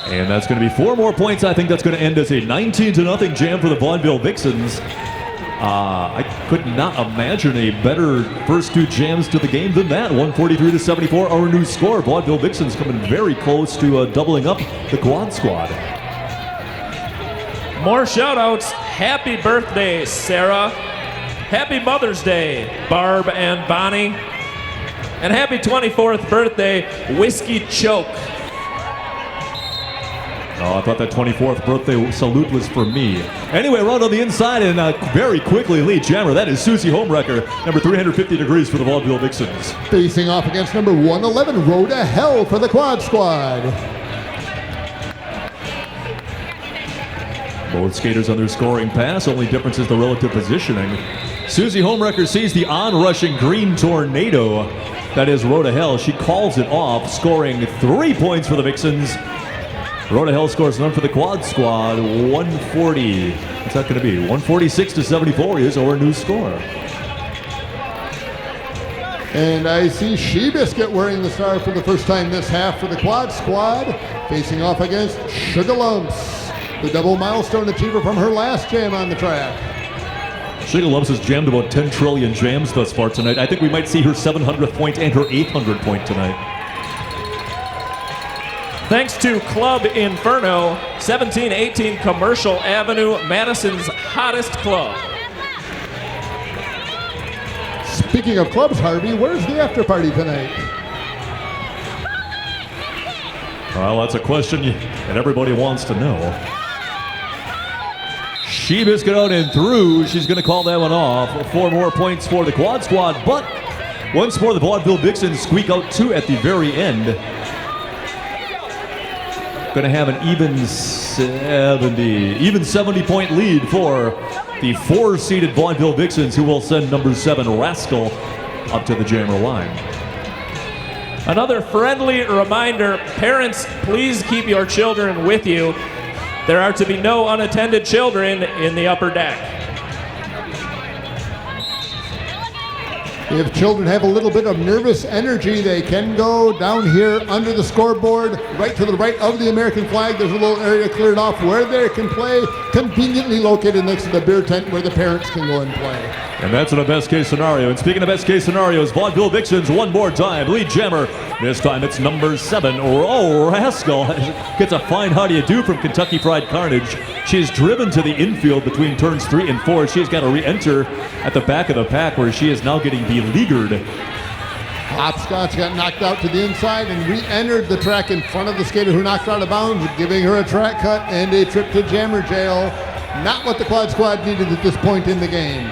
And that's going to be 4 more points. I think that's going to end as a 19-0 jam for the Vaudeville Vixens. I could not imagine a better first 2 jams to the game than that. 143 to 74, our new score. Vaudeville Vixens coming very close to doubling up the Quad Squad. More shout-outs. Happy birthday, Sarah. Happy Mother's Day, Barb and Bonnie. And happy 24th birthday, Whiskey Choke. Oh, I thought that 24th birthday salute was for me. Anyway, around on the inside and very quickly lead jammer. That is Susie Homewrecker, number 350 degrees for the Vaudeville Vixens. Facing off against number 111, Road to Hell for the Quad Squad. Both skaters on their scoring pass. Only difference is the relative positioning. Susie Homewrecker sees the on-rushing green tornado. That is Road to Hell. She calls it off, scoring 3 points for the Vixens. Road to Hell scores none for the Quad Squad. 140. What's that going to be? 146 to 74 is our new score. And I see She-Biscuit wearing the star for the first time this half for the Quad Squad, facing off against Sugar Lumps. the double milestone achiever from her last jam on the track. Sugarloves has jammed about 10 trillion jams thus far tonight. I think we might see her 700th point and her 800th point tonight. Thanks to Club Inferno, 1718 Commercial Avenue, Madison's hottest club. Speaking of clubs, Harvey, where's the after party tonight? Well, that's a question that everybody wants to know. She biscuit out and through. She's going to call that one off. 4 more points for the Quad Squad, but once more the Vaudeville Vixens squeak out 2 at the very end. Going to have an even 70-point lead for the 4-seeded Vaudeville Vixens, who will send number 7 Rascal up to the jammer line. Another friendly reminder, parents, please keep your children with you. There are to be no unattended children in the upper deck. If children have a little bit of nervous energy, they can go down here under the scoreboard, right to the right of the American flag. There's a little area cleared off where they can play, conveniently located next to the beer tent where the parents can go and play. And that's in a best case scenario. And speaking of best case scenarios, Vaudeville Vixens one more time. Lead jammer. This time it's number 7. Oh, Rascal gets a fine how do you do from Kentucky Fried Carnage. She's driven to the infield between turns 3 and 4. She's got to re-enter at the back of the pack where she is now getting beleaguered. Hopscotch got knocked out to the inside and re-entered the track in front of the skater who knocked her out of bounds, giving her a track cut and a trip to jammer jail. Not what the Quad Squad needed at this point in the game.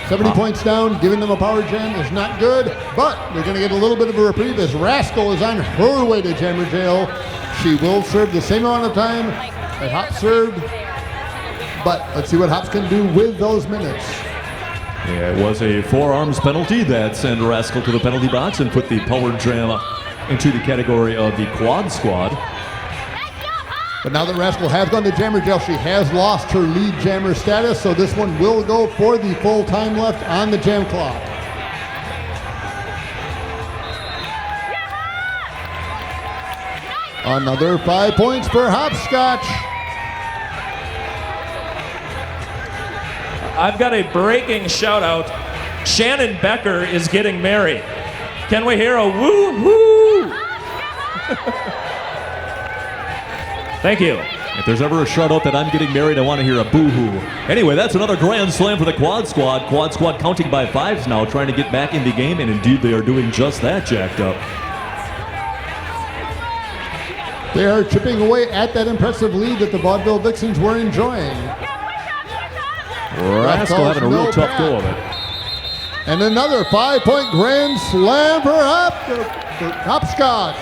70 points down, giving them a power jam is not good, but they're going to get a little bit of a reprieve as Rascal is on her way to jammer jail. She will serve the same amount of time that Hops served, but let's see what Hops can do with those minutes. Yeah, it was a forearms penalty that sent Rascal to the penalty box and put the power jam into the category of the Quad Squad. But now that Rascal has gone to jammer jail, she has lost her lead jammer status, so this one will go for the full time left on the jam clock. Another 5 points for Hopscotch. I've got a breaking shout out. Shannon Becker is getting married. Can we hear a woo-hoo? Thank you. If there's ever a shout out that I'm getting married, I want to hear a boo-hoo. Anyway, that's another grand slam for the Quad Squad. Quad Squad counting by 5s now, trying to get back in the game, and indeed they are doing just that, jacked up. They are chipping away at that impressive lead that the Vaudeville Vixens were enjoying. Rascal having a real tough go of it. And another 5-point grand slam for Hopscotch.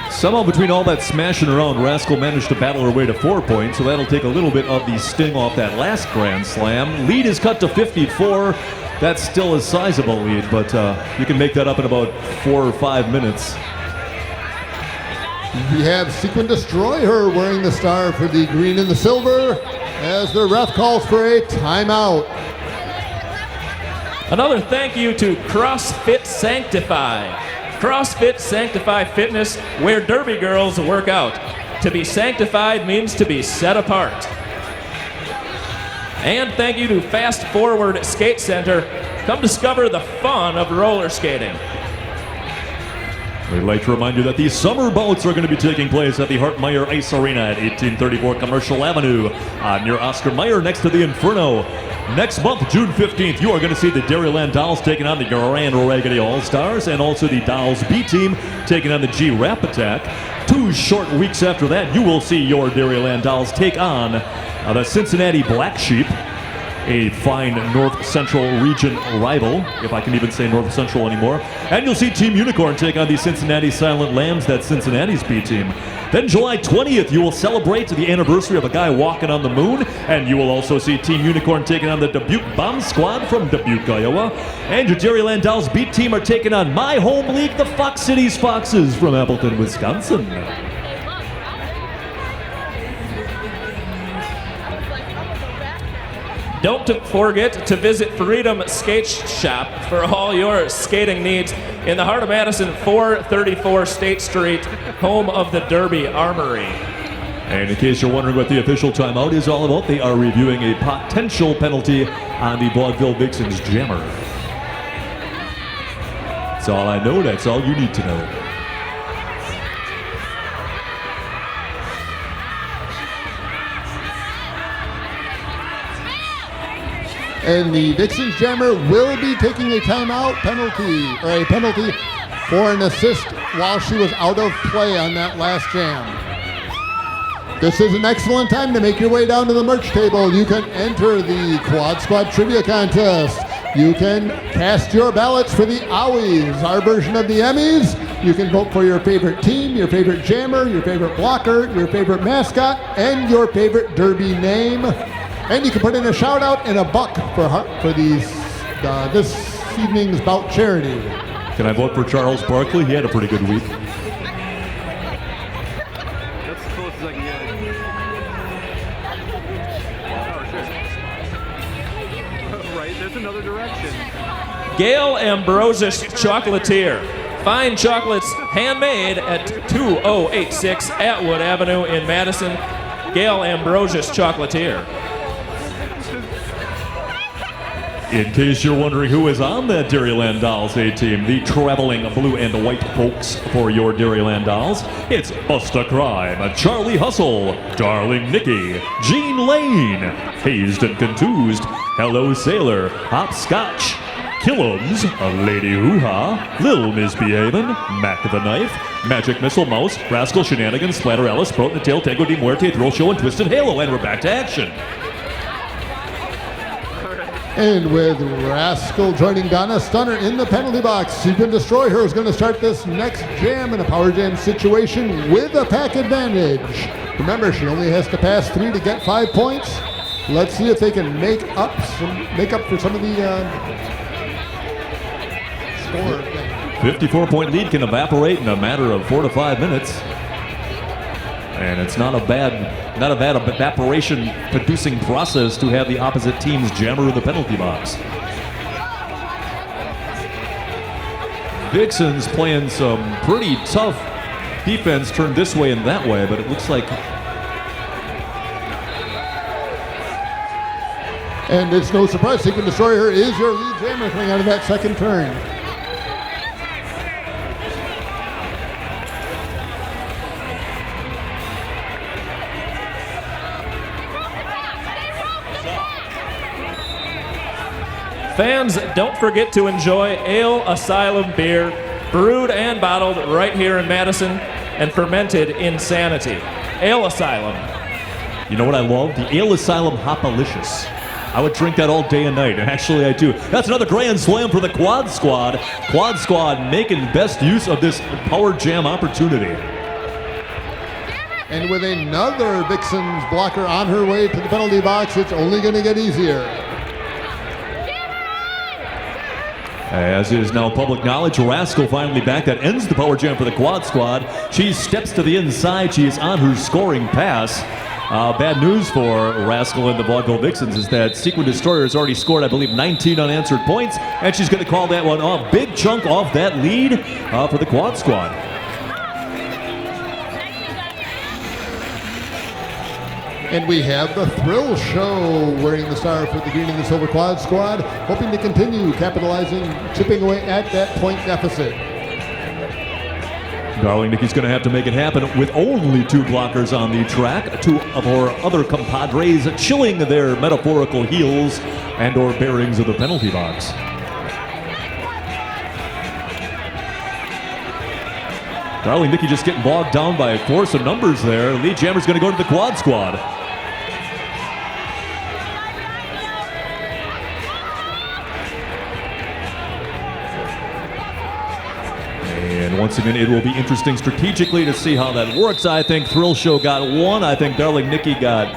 Somehow between all that smashing around, Rascal managed to battle her way to 4 points, so that'll take a little bit of the sting off that last grand slam. Lead is cut to 54. That's still a sizable lead, but you can make that up in about 4 or 5 minutes. We have Sequin Destroyer wearing the star for the green and the silver as the ref calls for a timeout. Another thank you to CrossFit Sanctify. CrossFit Sanctify Fitness, where Derby girls work out. To be sanctified means to be set apart. And thank you to Fast Forward Skate Center. Come discover the fun of roller skating. We'd like to remind you that the summer bouts are going to be taking place at the Hartmeyer Ice Arena at 1834 Commercial Avenue near Oscar Mayer next to the Inferno. Next month, June 15th, you are going to see the Dairyland Dolls taking on the Grand Raggedy All-Stars and also the Dolls B team taking on the G Rap Attack. 2 short weeks after that, you will see your Dairyland Dolls take on the Cincinnati Black Sheep, a fine North Central region rival, if I can even say North Central anymore. And you'll see Team Unicorn take on the Cincinnati Silent Lambs, that's Cincinnati's B team. Then July 20th, you will celebrate the anniversary of a guy walking on the moon, and you will also see Team Unicorn taking on the Dubuque Bomb Squad from Dubuque, Iowa. And your Dairyland Dolls B team are taking on my home league, the Fox Cities Foxes from Appleton, Wisconsin. Don't forget to visit Freedom Skate Shop for all your skating needs in the heart of Madison, 434 State Street, home of the Derby Armory. And in case you're wondering what the official timeout is all about, they are reviewing a potential penalty on the Vaudeville Vixens jammer. That's all I know. That's all you need to know. And the Vixens jammer will be taking a timeout penalty, or a penalty for an assist while she was out of play on that last jam. This is an excellent time to make your way down to the merch table. You can enter the Quad Squad Trivia Contest. You can cast your ballots for the Owies, our version of the Emmys. You can vote for your favorite team, your favorite jammer, your favorite blocker, your favorite mascot, and your favorite derby name. And you can put in a shout out and a buck for this evening's Bout charity. Can I vote for Charles Barkley? He had a pretty good week. That's the closest I can get. Oh, shit. Right, there's another direction. Gail Ambrosius Chocolatier. Fine chocolates handmade at 2086 Atwood Avenue in Madison. Gail Ambrosius Chocolatier. In case you're wondering who is on that Dairyland Dolls A team, the traveling blue and white folks for your Dairyland Dolls, it's Busta Crime, Charlie Hustle, Darling Nikki, Jean Lane, Hazed and Contused, Hello Sailor, Hopscotch, Killums, Lady Hoo-Ha, Lil Misbehavin', Mac the Knife, Magic Missile Mouse, Rascal Shenanigans, Splatter Alice, Proton the Tail, Tango de Muerte, Thrill Show, and Twisted Halo, and we're back to action. And with Rascal joining Donna Stunner in the penalty box, Seek and Destroy Her is going to start this next jam in a power jam situation with a pack advantage. Remember, she only has to pass 3 to get 5 points. Let's see if they can make up for some of the score. 54-point lead can evaporate in a matter of 4 to 5 minutes. And it's not a bad evaporation producing process to have the opposite team's jammer in the penalty box. Vixens playing some pretty tough defense, turned this way and that way, but it looks like... And it's no surprise, Seek and Destroy Her is your lead jammer coming out of that second turn. Fans, don't forget to enjoy Ale Asylum beer, brewed and bottled right here in Madison and fermented insanity. Ale Asylum. You know what I love? The Ale Asylum Hopalicious. I would drink that all day and night, and actually I do. That's another grand slam for the Quad Squad. Quad Squad making best use of this power jam opportunity. And with another Vixens blocker on her way to the penalty box, it's only going to get easier. As is now public knowledge, Rascal finally back. That ends the power jam for the Quad Squad. She steps to the inside. She is on her scoring pass. Bad news for Rascal and the Vaudeville Vixens is that Sequin Destroyer has already scored, I believe, 19 unanswered points, and she's going to call that one off. Big chunk off that lead for the Quad Squad. And we have the Thrill Show wearing the star for the green and the silver Quad Squad, hoping to continue capitalizing, chipping away at that point deficit. Darling Nikki's going to have to make it happen with only 2 blockers on the track. 2 of our other compadres chilling their metaphorical heels and or bearings of the penalty box. Darling Nikki just getting bogged down by a force of numbers there. Lead jammer's going to go to the Quad Squad. And once again, it will be interesting strategically to see how that works. I think Thrill Show got 1. I think Darling Nikki got...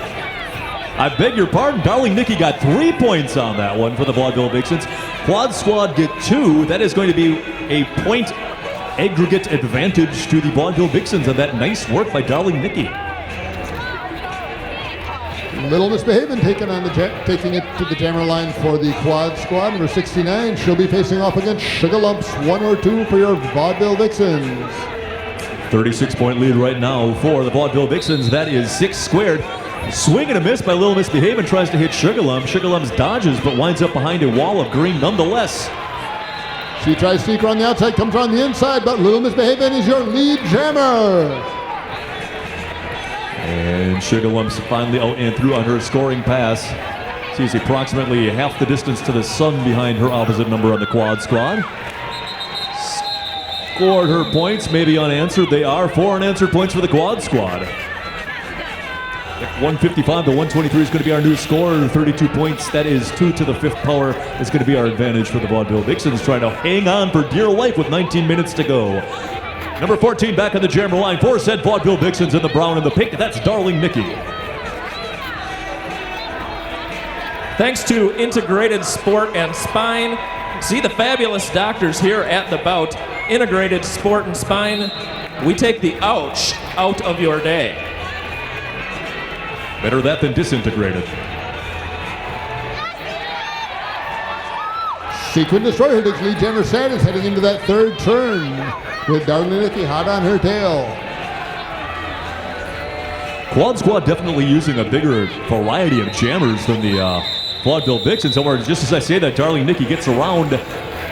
I beg your pardon, Darling Nikki got 3 points on that one for the Vaudeville Vixens. Quad Squad get 2. That is going to be a point aggregate advantage to the Vaudeville Vixens on that nice work by Darling Nikki. Little Misbehavin' taking it to the jammer line for the Quad Squad, number 69. She'll be facing off against Sugar Lumps, 1 or 2 for your Vaudeville Vixens. 36-point lead right now for the Vaudeville Vixens. That is 6 squared. Swing and a miss by Little Misbehavin', tries to hit Sugarlum. Sugarlum's dodges, but winds up behind a wall of green nonetheless. She tries Seeker on the outside, comes on the inside, but Little Misbehavin' is your lead jammer. And Sugarlum's finally out and through on her scoring pass. She's approximately half the distance to the sun behind her opposite number on the quad squad. Scored her points, maybe unanswered. They are 4 unanswered points for the quad squad. 155 to 123 is going to be our new score. 32 points, that is 2 to the 5th power. Is going to be our advantage for the Vaudeville Vixens, trying to hang on for dear life with 19 minutes to go. Number 14 back on the jammer line for said Vaudeville Vixens in the brown and the pink. That's Darling Nikki. Thanks to Integrated Sport and Spine. See the fabulous doctors here at the Bout. Integrated Sport and Spine. We take the ouch out of your day. Better that than disintegrated. Sequin Destroyer takes lead jammer Sanders heading into that third turn with Darling Nikki hot on her tail. Quad Squad definitely using a bigger variety of jammers than the Vaudeville Vixens. However, just as I say that, Darling Nikki gets around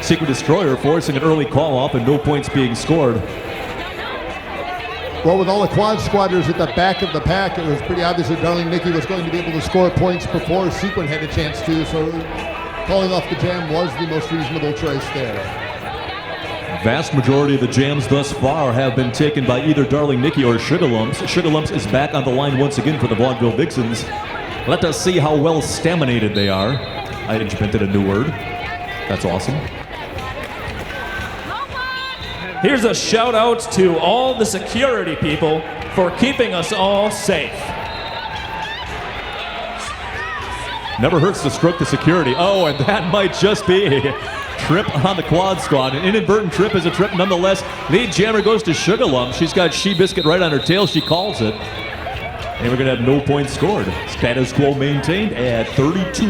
Sequin Destroyer, forcing an early call off and no points being scored. Well, with all the quad squatters at the back of the pack, it was pretty obvious that Darling Nikki was going to be able to score points before Sequin had a chance to, so calling off the jam was the most reasonable choice there. Vast majority of the jams thus far have been taken by either Darling Nikki or Sugarlumps. Sugarlumps is back on the line once again for the Vaudeville Vixens. Let us see how well staminated they are. I invented a new word. That's awesome. Here's a shout out to all the security people for keeping us all safe. Never hurts to stroke the security. Oh, and that might just be a trip on the quad squad. An inadvertent trip is a trip nonetheless. Lead jammer goes to Sugarlump. She's got She Biscuit right on her tail. She calls it. And we're going to have no points scored. Status quo maintained at 32.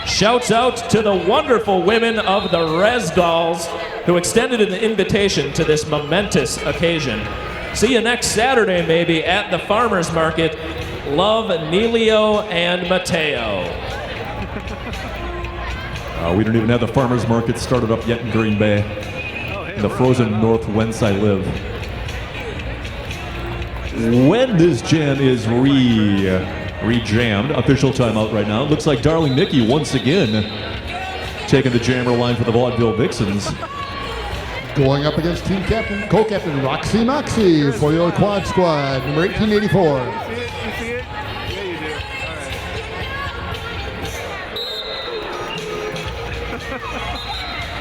Shouts out to the wonderful women of the Resdolls who extended an invitation to this momentous occasion. See you next Saturday, maybe, at the farmers market. Love, Nelio and Mateo. We don't even have the farmers market started up yet in Green Bay, in the frozen north whence I live. When this jam is re-jammed, official timeout right now. It looks like Darling Nikki once again taking the jammer line for the Vaudeville Vixens. Going up against team captain, co-captain Roxy Moxie for your quad squad, number 1884. You see it? Yeah, you do. All right.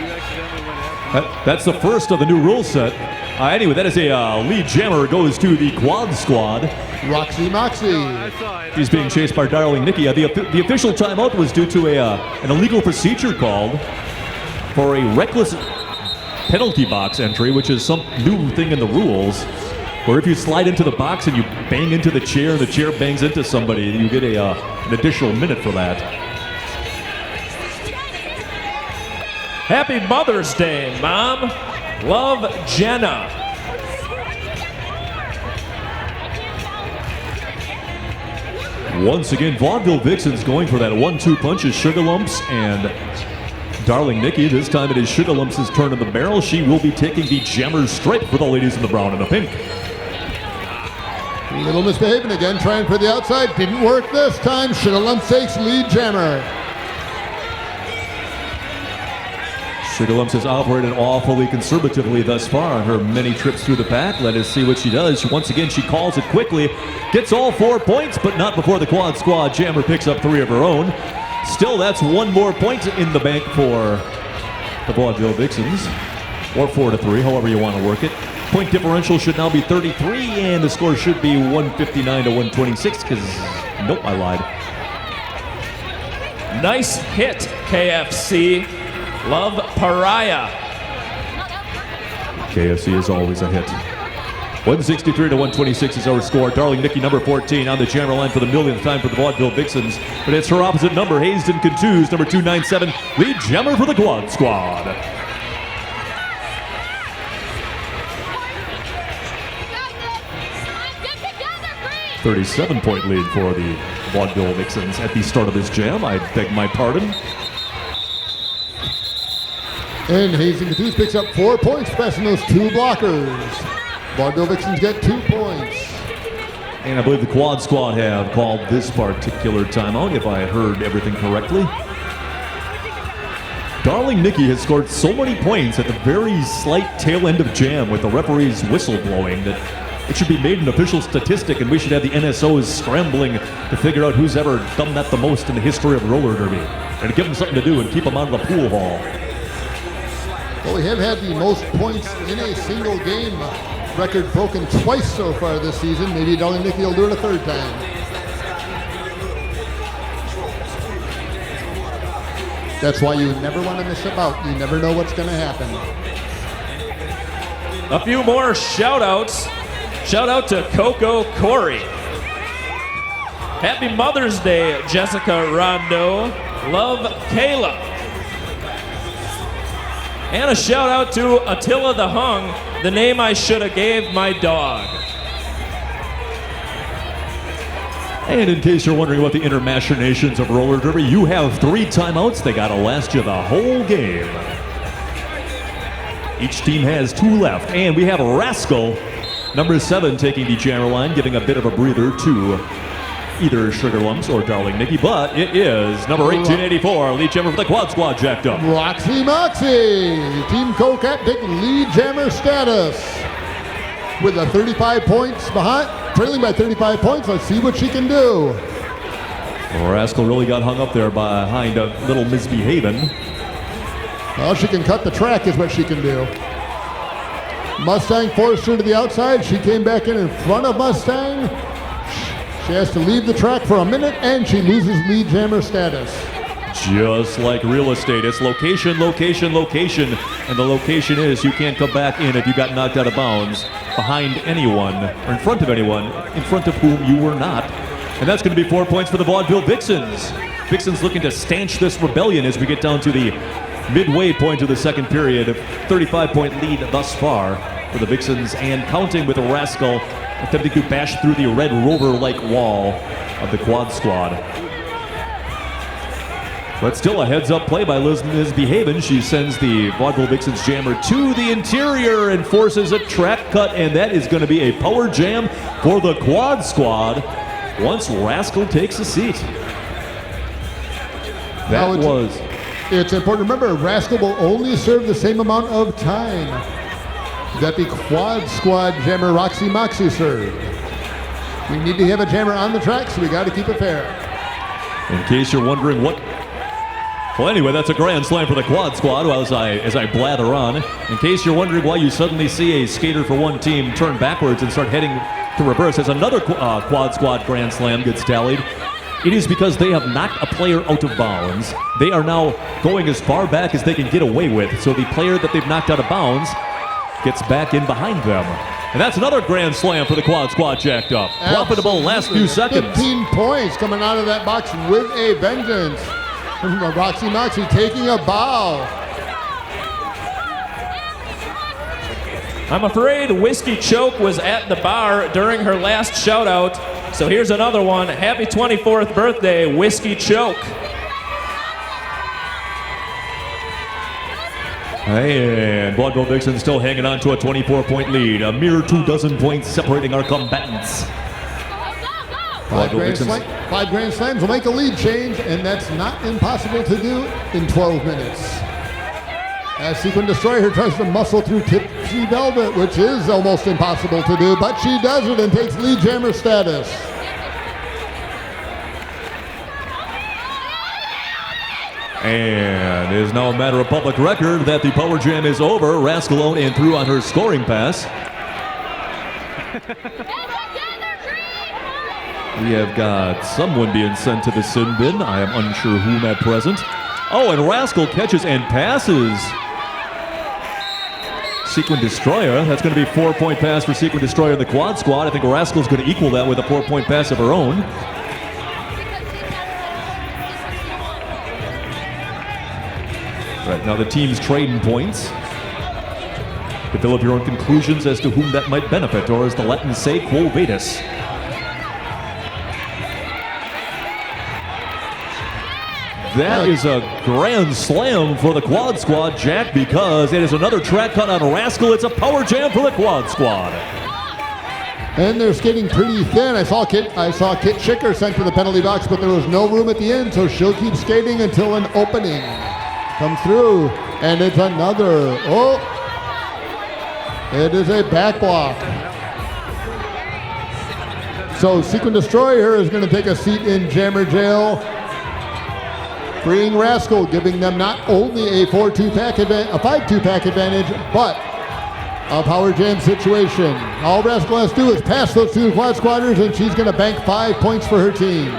You accidentally went out. That's the first of the new rule set. Anyway, that is a lead jammer goes to the quad squad. Roxy Moxie. I saw it. He's being chased by Darling Nikki. The official timeout was due to an illegal procedure called for a reckless penalty box entry, which is some new thing in the rules, where if you slide into the box and you bang into the chair and the chair bangs into somebody, you get an additional minute for that. Happy Mother's Day, Mom. Love, Jenna. Once again, Vaudeville Vixens going for that 1-2 punch is Sugarlumps and Darling Nikki. This time it is Sugarlumps' turn in the barrel. She will be taking the jammer's stripe for the ladies in the brown and the pink. Little Misbehaving again, trying for the outside. Didn't work this time. Sugarlumps takes lead jammer. Sugarlumps has operated awfully conservatively thus far on her many trips through the pack. Let us see what she does. Once again, she calls it quickly. Gets all 4 points, but not before the quad squad jammer picks up 3 of her own. Still, that's 1 more point in the bank for the Vaudeville Vixens. Or 4-3, however you want to work it. Point differential should now be 33, and the score should be 159 to 126, because, nope, I lied. Nice hit, KFC. Love, Pariah. KFC is always a hit. 163 to 126 is our score. Darling Nikki, number 14, on the jammer line for the millionth time for the Vaudeville Vixens. But it's her opposite number, Hazen Cantus, number 297, lead jammer for the Quad Squad. 37-point lead for the Vaudeville Vixens at the start of this jam. I beg my pardon. And Hazen Cantus picks up 4 points, passing those 2 blockers. Vaudeville Vixens get 2 points. And I believe the Quad Squad have called this particular timeout, if I heard everything correctly. Darling Nikki has scored so many points at the very slight tail end of jam with the referee's whistle blowing that it should be made an official statistic, and we should have the NSOs scrambling to figure out who's ever done that the most in the history of roller derby, and to give them something to do and keep them out of the pool hall. Well, we have had the most points in a single game record broken twice so far this season. Maybe Darling Nikki will do it a 3rd time. That's why you never want to miss a bout. You never know what's going to happen. A few more shout-outs. Shout out to Coco Corey. Happy Mother's Day, Jessica Rondo. Love, Kayla. And a shout out to Attila the Hung, the name I should have gave my dog. And in case you're wondering about the inner machinations of roller derby, you have 3 timeouts. They gotta last you the whole game. Each team has 2 left, and we have Rascal, number 7, taking the jammer line, giving a bit of a breather to either Sugar Lumps or Darling Nikki, but it is number 1884, lead jammer for the Quad Squad, jacked up. Roxy Moxie, Team Cocat taking lead jammer status with a 35 points behind, trailing by 35 points. Let's see what she can do. Rascal really got hung up there behind a little misbehaving. Well, she can cut the track is what she can do. Mustang forced her to the outside. She came back in front of Mustang. She has to leave the track for a minute, and she loses lead jammer status. Just like real estate, it's location, location, location. And the location is you can't come back in if you got knocked out of bounds behind anyone, or in front of anyone, in front of whom you were not. And that's going to be 4 points for the Vaudeville Vixens. Vixens looking to stanch this rebellion as we get down to the midway point of the second period. A 35-point lead thus far for the Vixens, and counting with a Rascal attempting to bash through the Red Rover-like wall of the Quad Squad. But still a heads-up play by Liz Misbehavin'. She sends the Vaudeville Vixens jammer to the interior and forces a track cut, and that is going to be a power jam for the Quad Squad once Rascal takes a seat. It's important to remember, Rascal will only serve the same amount of time that the Quad Squad jammer Roxy Moxie served. We need to have a jammer on the track, so we got to keep it fair. In case you're wondering what... Well, anyway, that's a grand slam for the Quad Squad as I blather on. In case you're wondering why you suddenly see a skater for one team turn backwards and start heading to reverse as another Quad Squad grand slam gets tallied, it is because they have knocked a player out of bounds. They are now going as far back as they can get away with, so the player that they've knocked out of bounds gets back in behind them. And that's another grand slam for the Quad Squad, jacked up. Profitable last few seconds. 15 points coming out of that box with a vengeance. Roxy Moxie taking a bow. I'm afraid Whiskey Choke was at the bar during her last shout-out, so here's another one. Happy 24th birthday, Whiskey Choke. And Vaudeville Vixen still hanging on to a 24-point lead. A mere 24 points separating our combatants. Five grand slams will make a lead change, and that's not impossible to do in 12 minutes. As Sequin Destroyer tries to muscle through Tipsy Velvet, which is almost impossible to do, but she does it and takes lead jammer status. And it is now a matter of public record that the power jam is over. Rascal owned and threw on her scoring pass. We have got someone being sent to the sin bin. I am unsure whom at present. Oh, and Rascal catches and passes Sequin Destroyer. That's going to be 4-point pass for Sequin Destroyer in the quad squad. I think Rascal's going to equal that with a 4-point pass of her own. Right, now the team's trading points. Develop your own conclusions as to whom that might benefit, or as the Latins say, quo vadis. That is a grand slam for the quad squad, Jack, because it is another track cut on Rascal. It's a power jam for the quad squad. And they're skating pretty thin. I saw Kit Schicker sent to the penalty box, but there was no room at the end, so she'll keep skating until an opening comes through. And it's another, it is a back block. So Sequin Destroyer is going to take a seat in Jammer Jail, freeing Rascal, giving them not only a 4-2 pack advantage, a 5-2 pack advantage, but a power jam situation. All Rascal has to do is pass those two quad squatters, and she's going to bank 5 points for her team.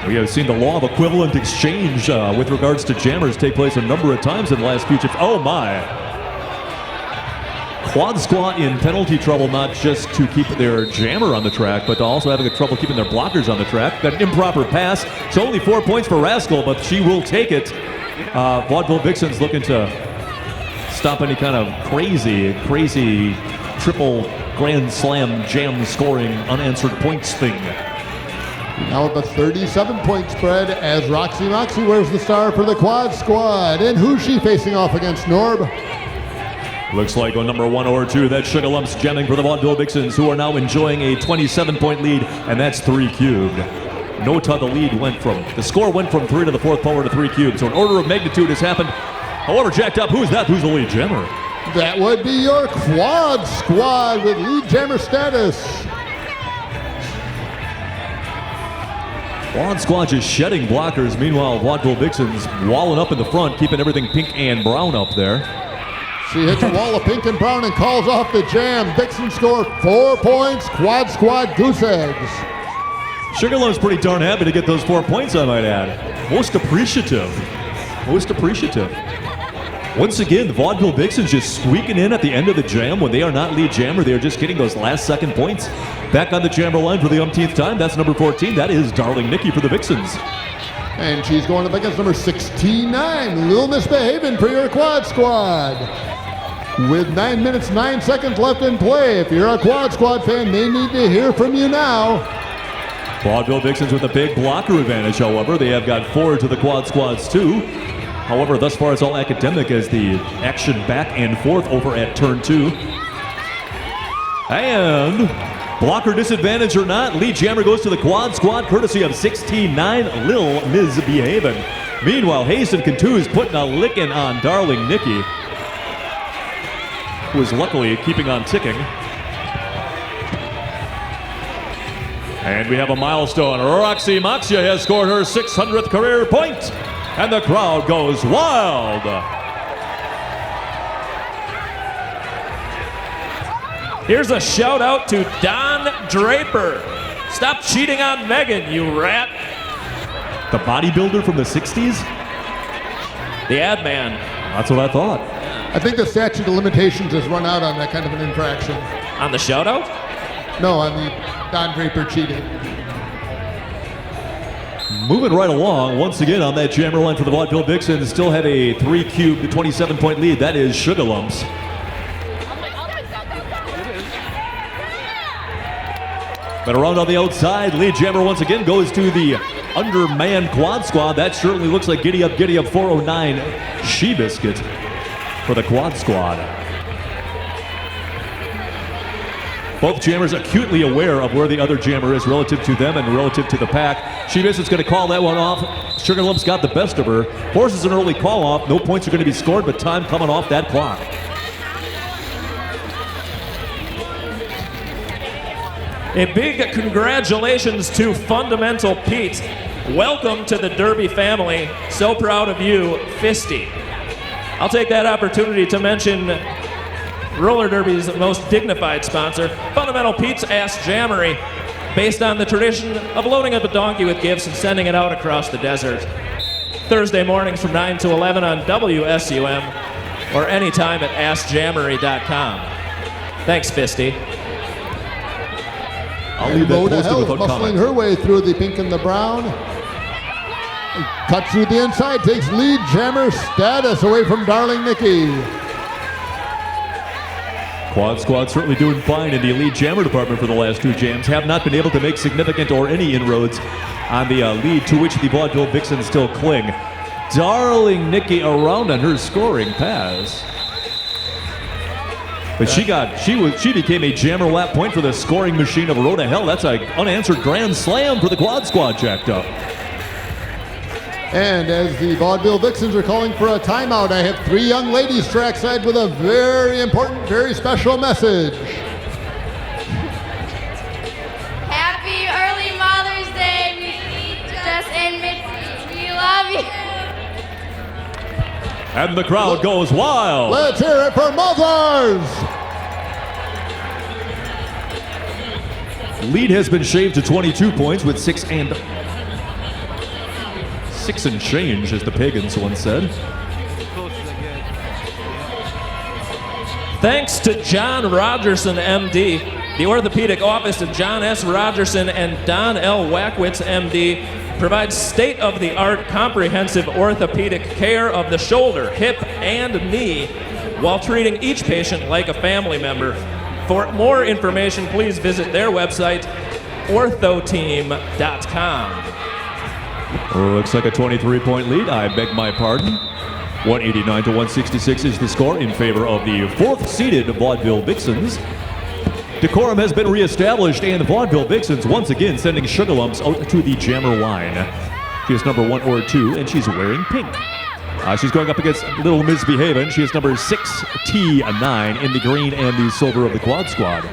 We have seen the law of equivalent exchange with regards to jammers take place a number of times in the last few chips. Oh my! Quad squad in penalty trouble, not just to keep their jammer on the track, but to also having trouble keeping their blockers on the track. Got an improper pass. It's only 4 points for Rascal, but she will take it. Vaudeville Vixens looking to stop any kind of crazy triple grand slam jam scoring unanswered points thing. Now with a 37-point spread as Roxy Moxie wears the star for the quad squad. And who's she facing off against, Norb? Looks like on number 1 or 2, that's Sugar Lumps jamming for the Vaudeville Vixens, who are now enjoying a 27-point lead, and that's 3 cubed. Nota, the score went from 3 to the 4th power to 3 cubed, so an order of magnitude has happened. However, jacked up, who's that? Who's the lead jammer? That would be your quad squad with lead jammer status. Quad squad just shedding blockers. Meanwhile, Vaudeville Vixens walling up in the front, keeping everything pink and brown up there. She hits a wall of pink and brown and calls off the jam. Vixen scored 4 points. Quad squad goose eggs. Sugar Lumps pretty darn happy to get those 4 points, I might add. Most appreciative. Once again, the Vaudeville Vixens just squeaking in at the end of the jam when they are not lead jammer. They are just getting those last second points. Back on the jammer line for the umpteenth time. That's number 14. That is Darling Nikki for the Vixens. And she's going up against number 16-9, Little Misbehavin' for your quad squad. With 9 minutes, 9 seconds left in play. If you're a quad squad fan, they need to hear from you now. Vaudeville Vixens with a big blocker advantage, however. They have got 4 to the quad squad's 2. However, thus far it's all academic as the action back and forth over at turn 2. And blocker disadvantage or not, lead jammer goes to the quad squad courtesy of 16-9, Lil Misbehavin'. Meanwhile, Hasten Cantu is putting a licking on Darling Nikki, who is luckily keeping on ticking. And we have a milestone. Roxy Moxia has scored her 600th career point. And the crowd goes wild. Here's a shout out to Don Draper. Stop cheating on Megan, you rat. The bodybuilder from the 60s? The ad man. That's what I thought. I think the statute of limitations has run out on that kind of an infraction. On the shout out? No, on the Don Draper cheating. Moving right along, once again on that jammer line for the Vaudeville Vixens, still have a 3-cubed 27-point lead. That is Sugar Lumps. But around on the outside, lead jammer once again goes to the undermanned quad squad. That certainly looks like giddy up 409 She-Biscuit for the quad squad. Both jammers acutely aware of where the other jammer is relative to them and relative to the pack. She-Biscuit's going to call that one off. Sugar Lumps got the best of her. Forces an early call off. No points are going to be scored, but time coming off that clock. A big congratulations to Fundamental Pete. Welcome to the Derby family. So proud of you, Fisty. I'll take that opportunity to mention Roller Derby's most dignified sponsor, Fundamental Pete's Ass Jammery, based on the tradition of loading up a donkey with gifts and sending it out across the desert. Thursday mornings from 9 to 11 on WSUM. or anytime at AskJammery.com. Thanks, Fisty. I'll leave that Rhoda posted Hell's without muscling comment. her way through the pink and the brown. Cuts through the inside, takes lead jammer status away from Darling Nikki. Quad Squad certainly doing fine in the elite jammer department for the last two jams. Have not been able to make significant or any inroads on the lead to which the Vaudeville Vixens still cling. Darling Nikki around on her scoring pass. But she became a jammer lap point for the scoring machine of Rhoda Hell. That's an unanswered grand slam for the Quad Squad jacked up. And as the Vaudeville Vixens are calling for a timeout, I have three young ladies trackside with a very important, very special message. Happy early Mother's Day, Jess and Mitzi. We love you. And the crowd goes wild. Let's hear it for mothers! Lead has been shaved to 22 points with 6 and change, as the pagans once said. Thanks to John Rogerson, MD, the orthopedic office of John S. Rogerson and Don L. Wackwitz, MD, provides state-of-the-art comprehensive orthopedic care of the shoulder, hip, and knee while treating each patient like a family member. For more information, please visit their website, orthoteam.com. Looks like a 23-point lead. I beg my pardon. 189 to 166 is the score in favor of the fourth-seeded Vaudeville Vixens. Decorum has been reestablished, and the Vaudeville Vixens once again sending Sugarlumps out to the jammer line. She is number 1 or 2, and she's wearing pink. She's going up against Little Misbehavin'. She is number 6T9 in the green and the silver of the Quad Squad.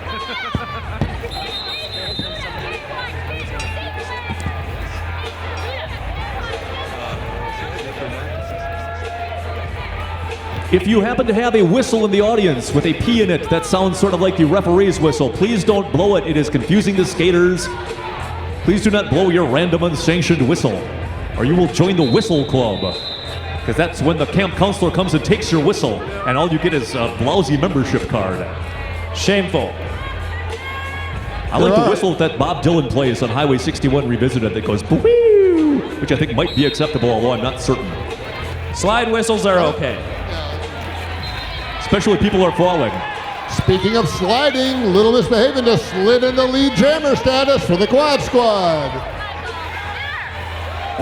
If you happen to have a whistle in the audience with a P in it that sounds sort of like the referee's whistle, please don't blow it. It is confusing the skaters. Please do not blow your random unsanctioned whistle, or you will join the whistle club. Because that's when the camp counselor comes and takes your whistle, and all you get is a lousy membership card. Shameful. I like the whistle that Bob Dylan plays on Highway 61 Revisited that goes boo, which I think might be acceptable, although I'm not certain. Slide whistles are okay. Especially when people are falling. Speaking of sliding, Little Misbehavin' just slid into lead jammer status for the Quad Squad.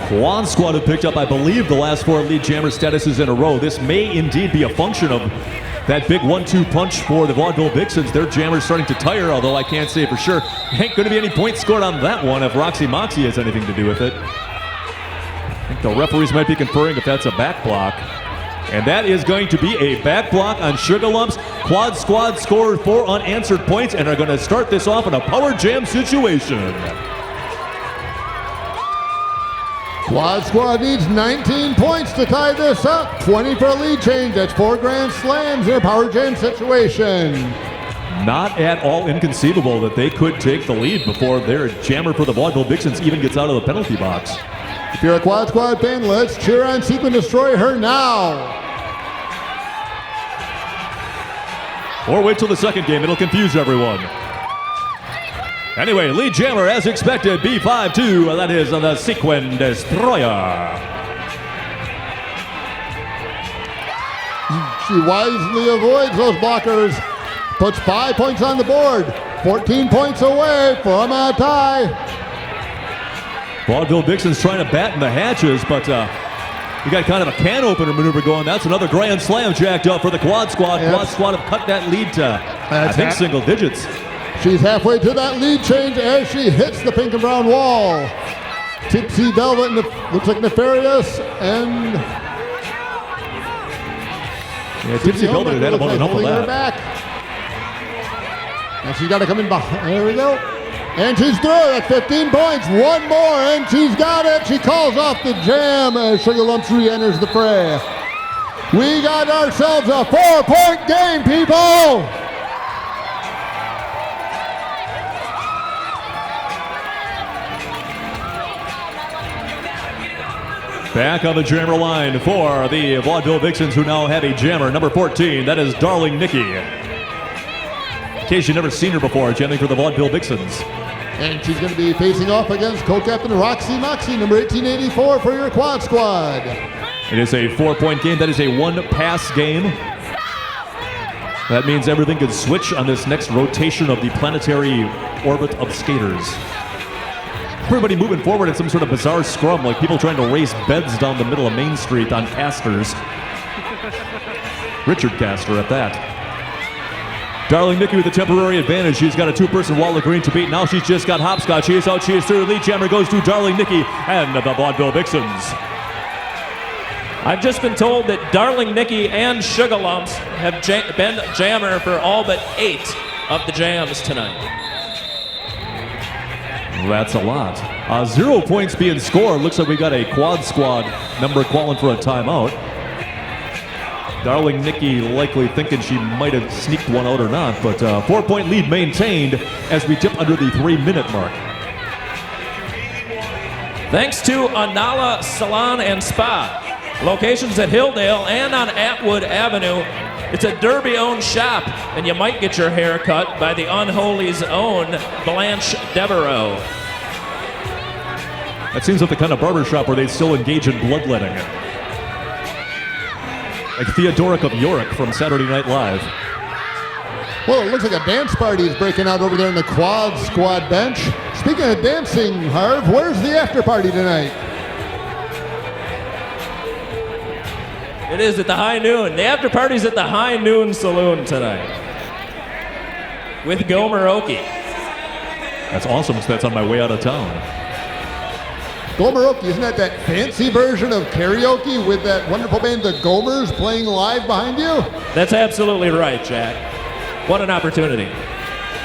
Quad Squad have picked up, I believe, the last 4 lead jammer statuses in a row. This may indeed be a function of that big 1-2 punch for the Vaudeville Vixens. Their jammer's starting to tire, although I can't say for sure. Ain't going to be any points scored on that one if Roxy Moxie has anything to do with it. I think the referees might be conferring if that's a back block. And that is going to be a back block on Sugarlumps. Quad Squad scored 4 unanswered points and are going to start this off in a power jam situation. Quad Squad needs 19 points to tie this up. 20 for a lead change. That's 4 grand slams in a power jam situation. Not at all inconceivable that they could take the lead before their jammer for the Vaudeville Vixens even gets out of the penalty box. If you're a Quad Squad fan, let's cheer on Sequin Destroy her now. Or wait till the second game, it'll confuse everyone. Anyway, lead jammer as expected, B5-2, that is the Sequin Destroyer. She wisely avoids those blockers, puts 5 points on the board, 14 points away from a tie. Vaudeville Vixens trying to batten the hatches, but you got kind of a can opener maneuver going. That's another grand slam jacked up for the Quad Squad. Yes. Quad Squad have cut that lead to, I think, single digits. She's halfway to that lead change as she hits the pink and brown wall. Tipsy Velvet looks like Nefarious and... Yeah, Tipsy Velvet had about enough of holding her that. back. And she's got to come in behind. There we go. And she's through at 15 points. One more, and she's got it. She calls off the jam as Sugarlumps re-enters the fray. We got ourselves a 4-point game, people! Back on the jammer line for the Vaudeville Vixens, who now have a jammer, number 14. That is Darling Nikki. In case you've never seen her before, jamming for the Vaudeville Vixens. And she's going to be facing off against co-captain Roxy Moxie, number 1884 for your quad squad. It is a 4-point game. That is a 1-pass game. That means everything can switch on this next rotation of the planetary orbit of skaters. Everybody moving forward in some sort of bizarre scrum, like people trying to race beds down the middle of Main Street on casters. Richard Castor at that. Darling Nikki with a temporary advantage. She's got a 2-person wall of green to beat. Now she's just got hopscotch. She is out. She is through. Lead jammer goes to Darling Nikki and the Vaudeville Vixens. I've just been told that Darling Nikki and Sugar Lumps have been jammer for all but 8 of the jams tonight. That's a lot. 0 points being scored. Looks like we got a quad squad member calling for a timeout. Darling Nikki likely thinking she might have sneaked one out or not, but 4-point lead maintained as we dip under the 3-minute mark. Thanks to Anala Salon and Spa. Locations at Hilldale and on Atwood Avenue. It's a Derby-owned shop, and you might get your hair cut by the Unholy's own Blanche Devereaux. That seems like the kind of barbershop where they still engage in bloodletting. Like Theodoric of Yorick from Saturday Night Live. Well, it looks like a dance party is breaking out over there in the quad squad bench. Speaking of dancing, Harv, where's the after party tonight? It is at the High Noon. The after party's at the High Noon Saloon tonight with Gomeroki. That's awesome, so that's on my way out of town. Gomeroki, isn't that fancy version of karaoke with that wonderful band, the Gomers, playing live behind you? That's absolutely right, Jack. What an opportunity.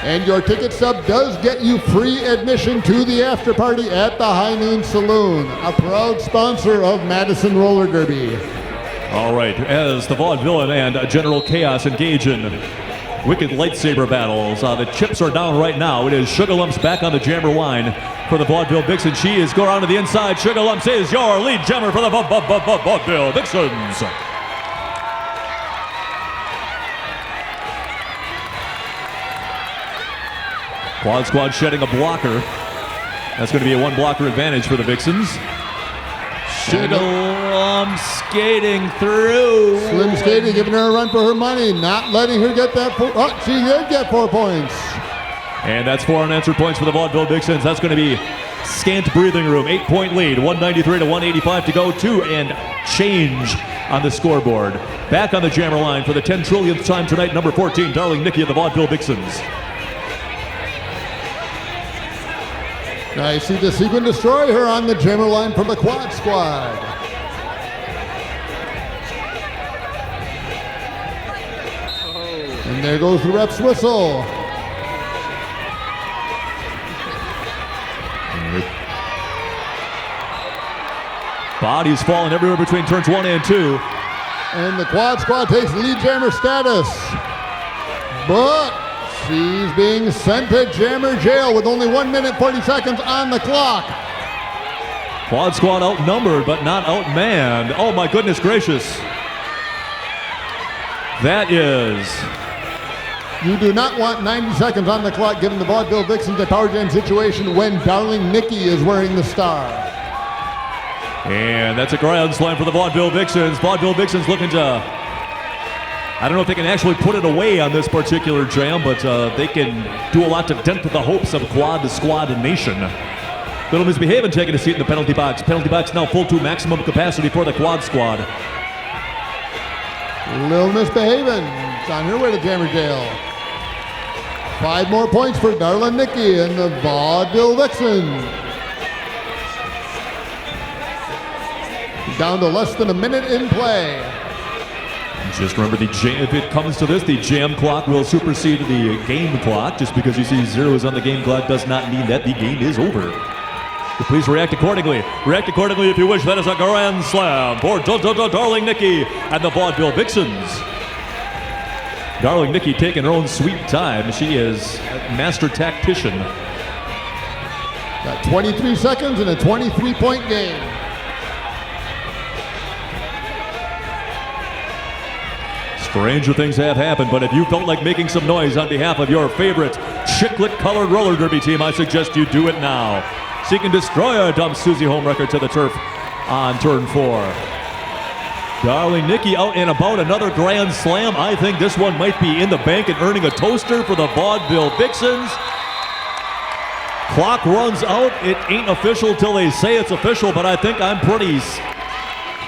And your ticket stub does get you free admission to the after party at the High Noon Saloon, a proud sponsor of Madison Roller Derby. All right, as the Vaudevillain and General Chaos engage in wicked lightsaber battles, the chips are down right now. It is Sugar Lumps back on the jammer line for the Vaudeville Vixens. She is going around to the inside. Sugar Lumps is your lead jammer for the Vaudeville Vixens. Quad squad shedding a blocker. That's going to be a 1-blocker advantage for the Vixens. Sugar Lumps skating through. Slim Skating giving her a run for her money, not letting her get that. She did get 4 points. And that's 4 unanswered points for the Vaudeville Vixens. That's going to be scant breathing room. 8-point lead, 193 to 185 to go. 2 and change on the scoreboard. Back on the jammer line for the 10 trillionth time tonight, number 14, Darling Nikki of the Vaudeville Vixens. Now you see the Sequin Destroyer on the jammer line from the quad squad. And there goes the ref's whistle. Bodies falling everywhere between turns 1 and 2. And the quad squad takes lead jammer status. But she's being sent to jammer jail with only 1 minute 40 seconds on the clock. Quad squad outnumbered but not outmanned. Oh my goodness gracious. That is... You do not want 90 seconds on the clock given the Vaudeville Vixens a power jam situation when Darling Nikki is wearing the star. And that's a grand slam for the Vaudeville Vixens. Vaudeville Vixens looking to... I don't know if they can actually put it away on this particular jam, but they can do a lot to dent the hopes of Quad Squad Nation. Little misbehaving taking a seat in the penalty box. Penalty box now full to maximum capacity for the Quad Squad. Little misbehaving. It's on her way to jammer jail. 5 more points for Darling Nikki and the Vaudeville Vixens. Down to less than a minute in play. Just remember, if it comes to this, the jam clock will supersede the game clock. Just because you see zeros on the game clock does not mean that the game is over. So please react accordingly. React accordingly if you wish. That is a grand slam for Darling Nikki and the Vaudeville Vixens. Darling Nikki taking her own sweet time. She is a master tactician. Got 23 seconds in a 23-point game. Stranger things have happened, but if you felt like making some noise on behalf of your favorite chiclet-colored roller derby team, I suggest you do it now. Seeking Destroyer dumps Susie Homewrecker to the turf on turn 4. Darling Nikki out and about, another grand slam. I think this one might be in the bank and earning a toaster for the Vaudeville Vixens. Clock runs out. It ain't official till they say it's official, but I think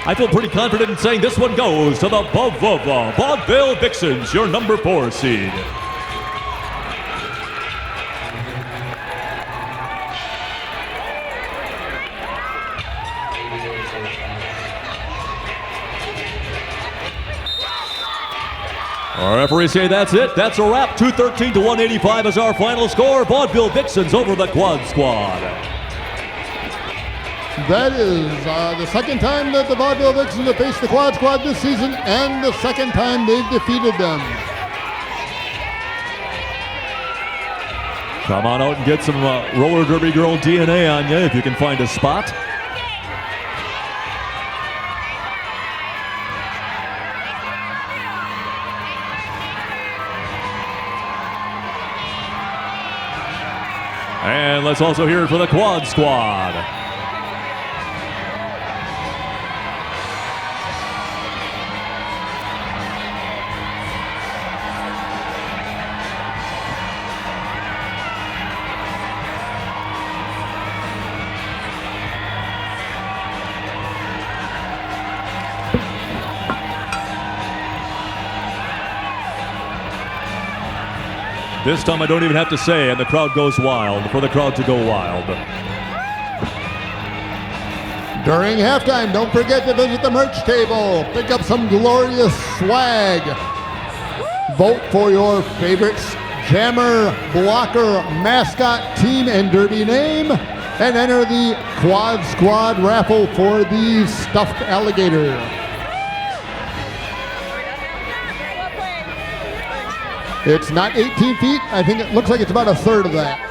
I feel pretty confident in saying this one goes to the Vaudeville Vixens, your number 4 seed. Our referees say that's it. That's a wrap. 213 to 185 is our final score. Vaudeville Vixens over the Quad Squad. That is the second time that the Vaudeville Vixens have faced the Quad Squad this season, and the second time they've defeated them. Come on out and get some roller derby girl DNA on you if you can find a spot. And let's also hear it for the Quad Squad. This time I don't even have to say, and the crowd goes wild, for the crowd to go wild. During halftime, don't forget to visit the merch table. Pick up some glorious swag. Vote for your favorites, jammer, blocker, mascot, team, and derby name, and enter the Quad Squad raffle for the stuffed alligator. It's not 18 feet. I think it looks like it's about a third of that.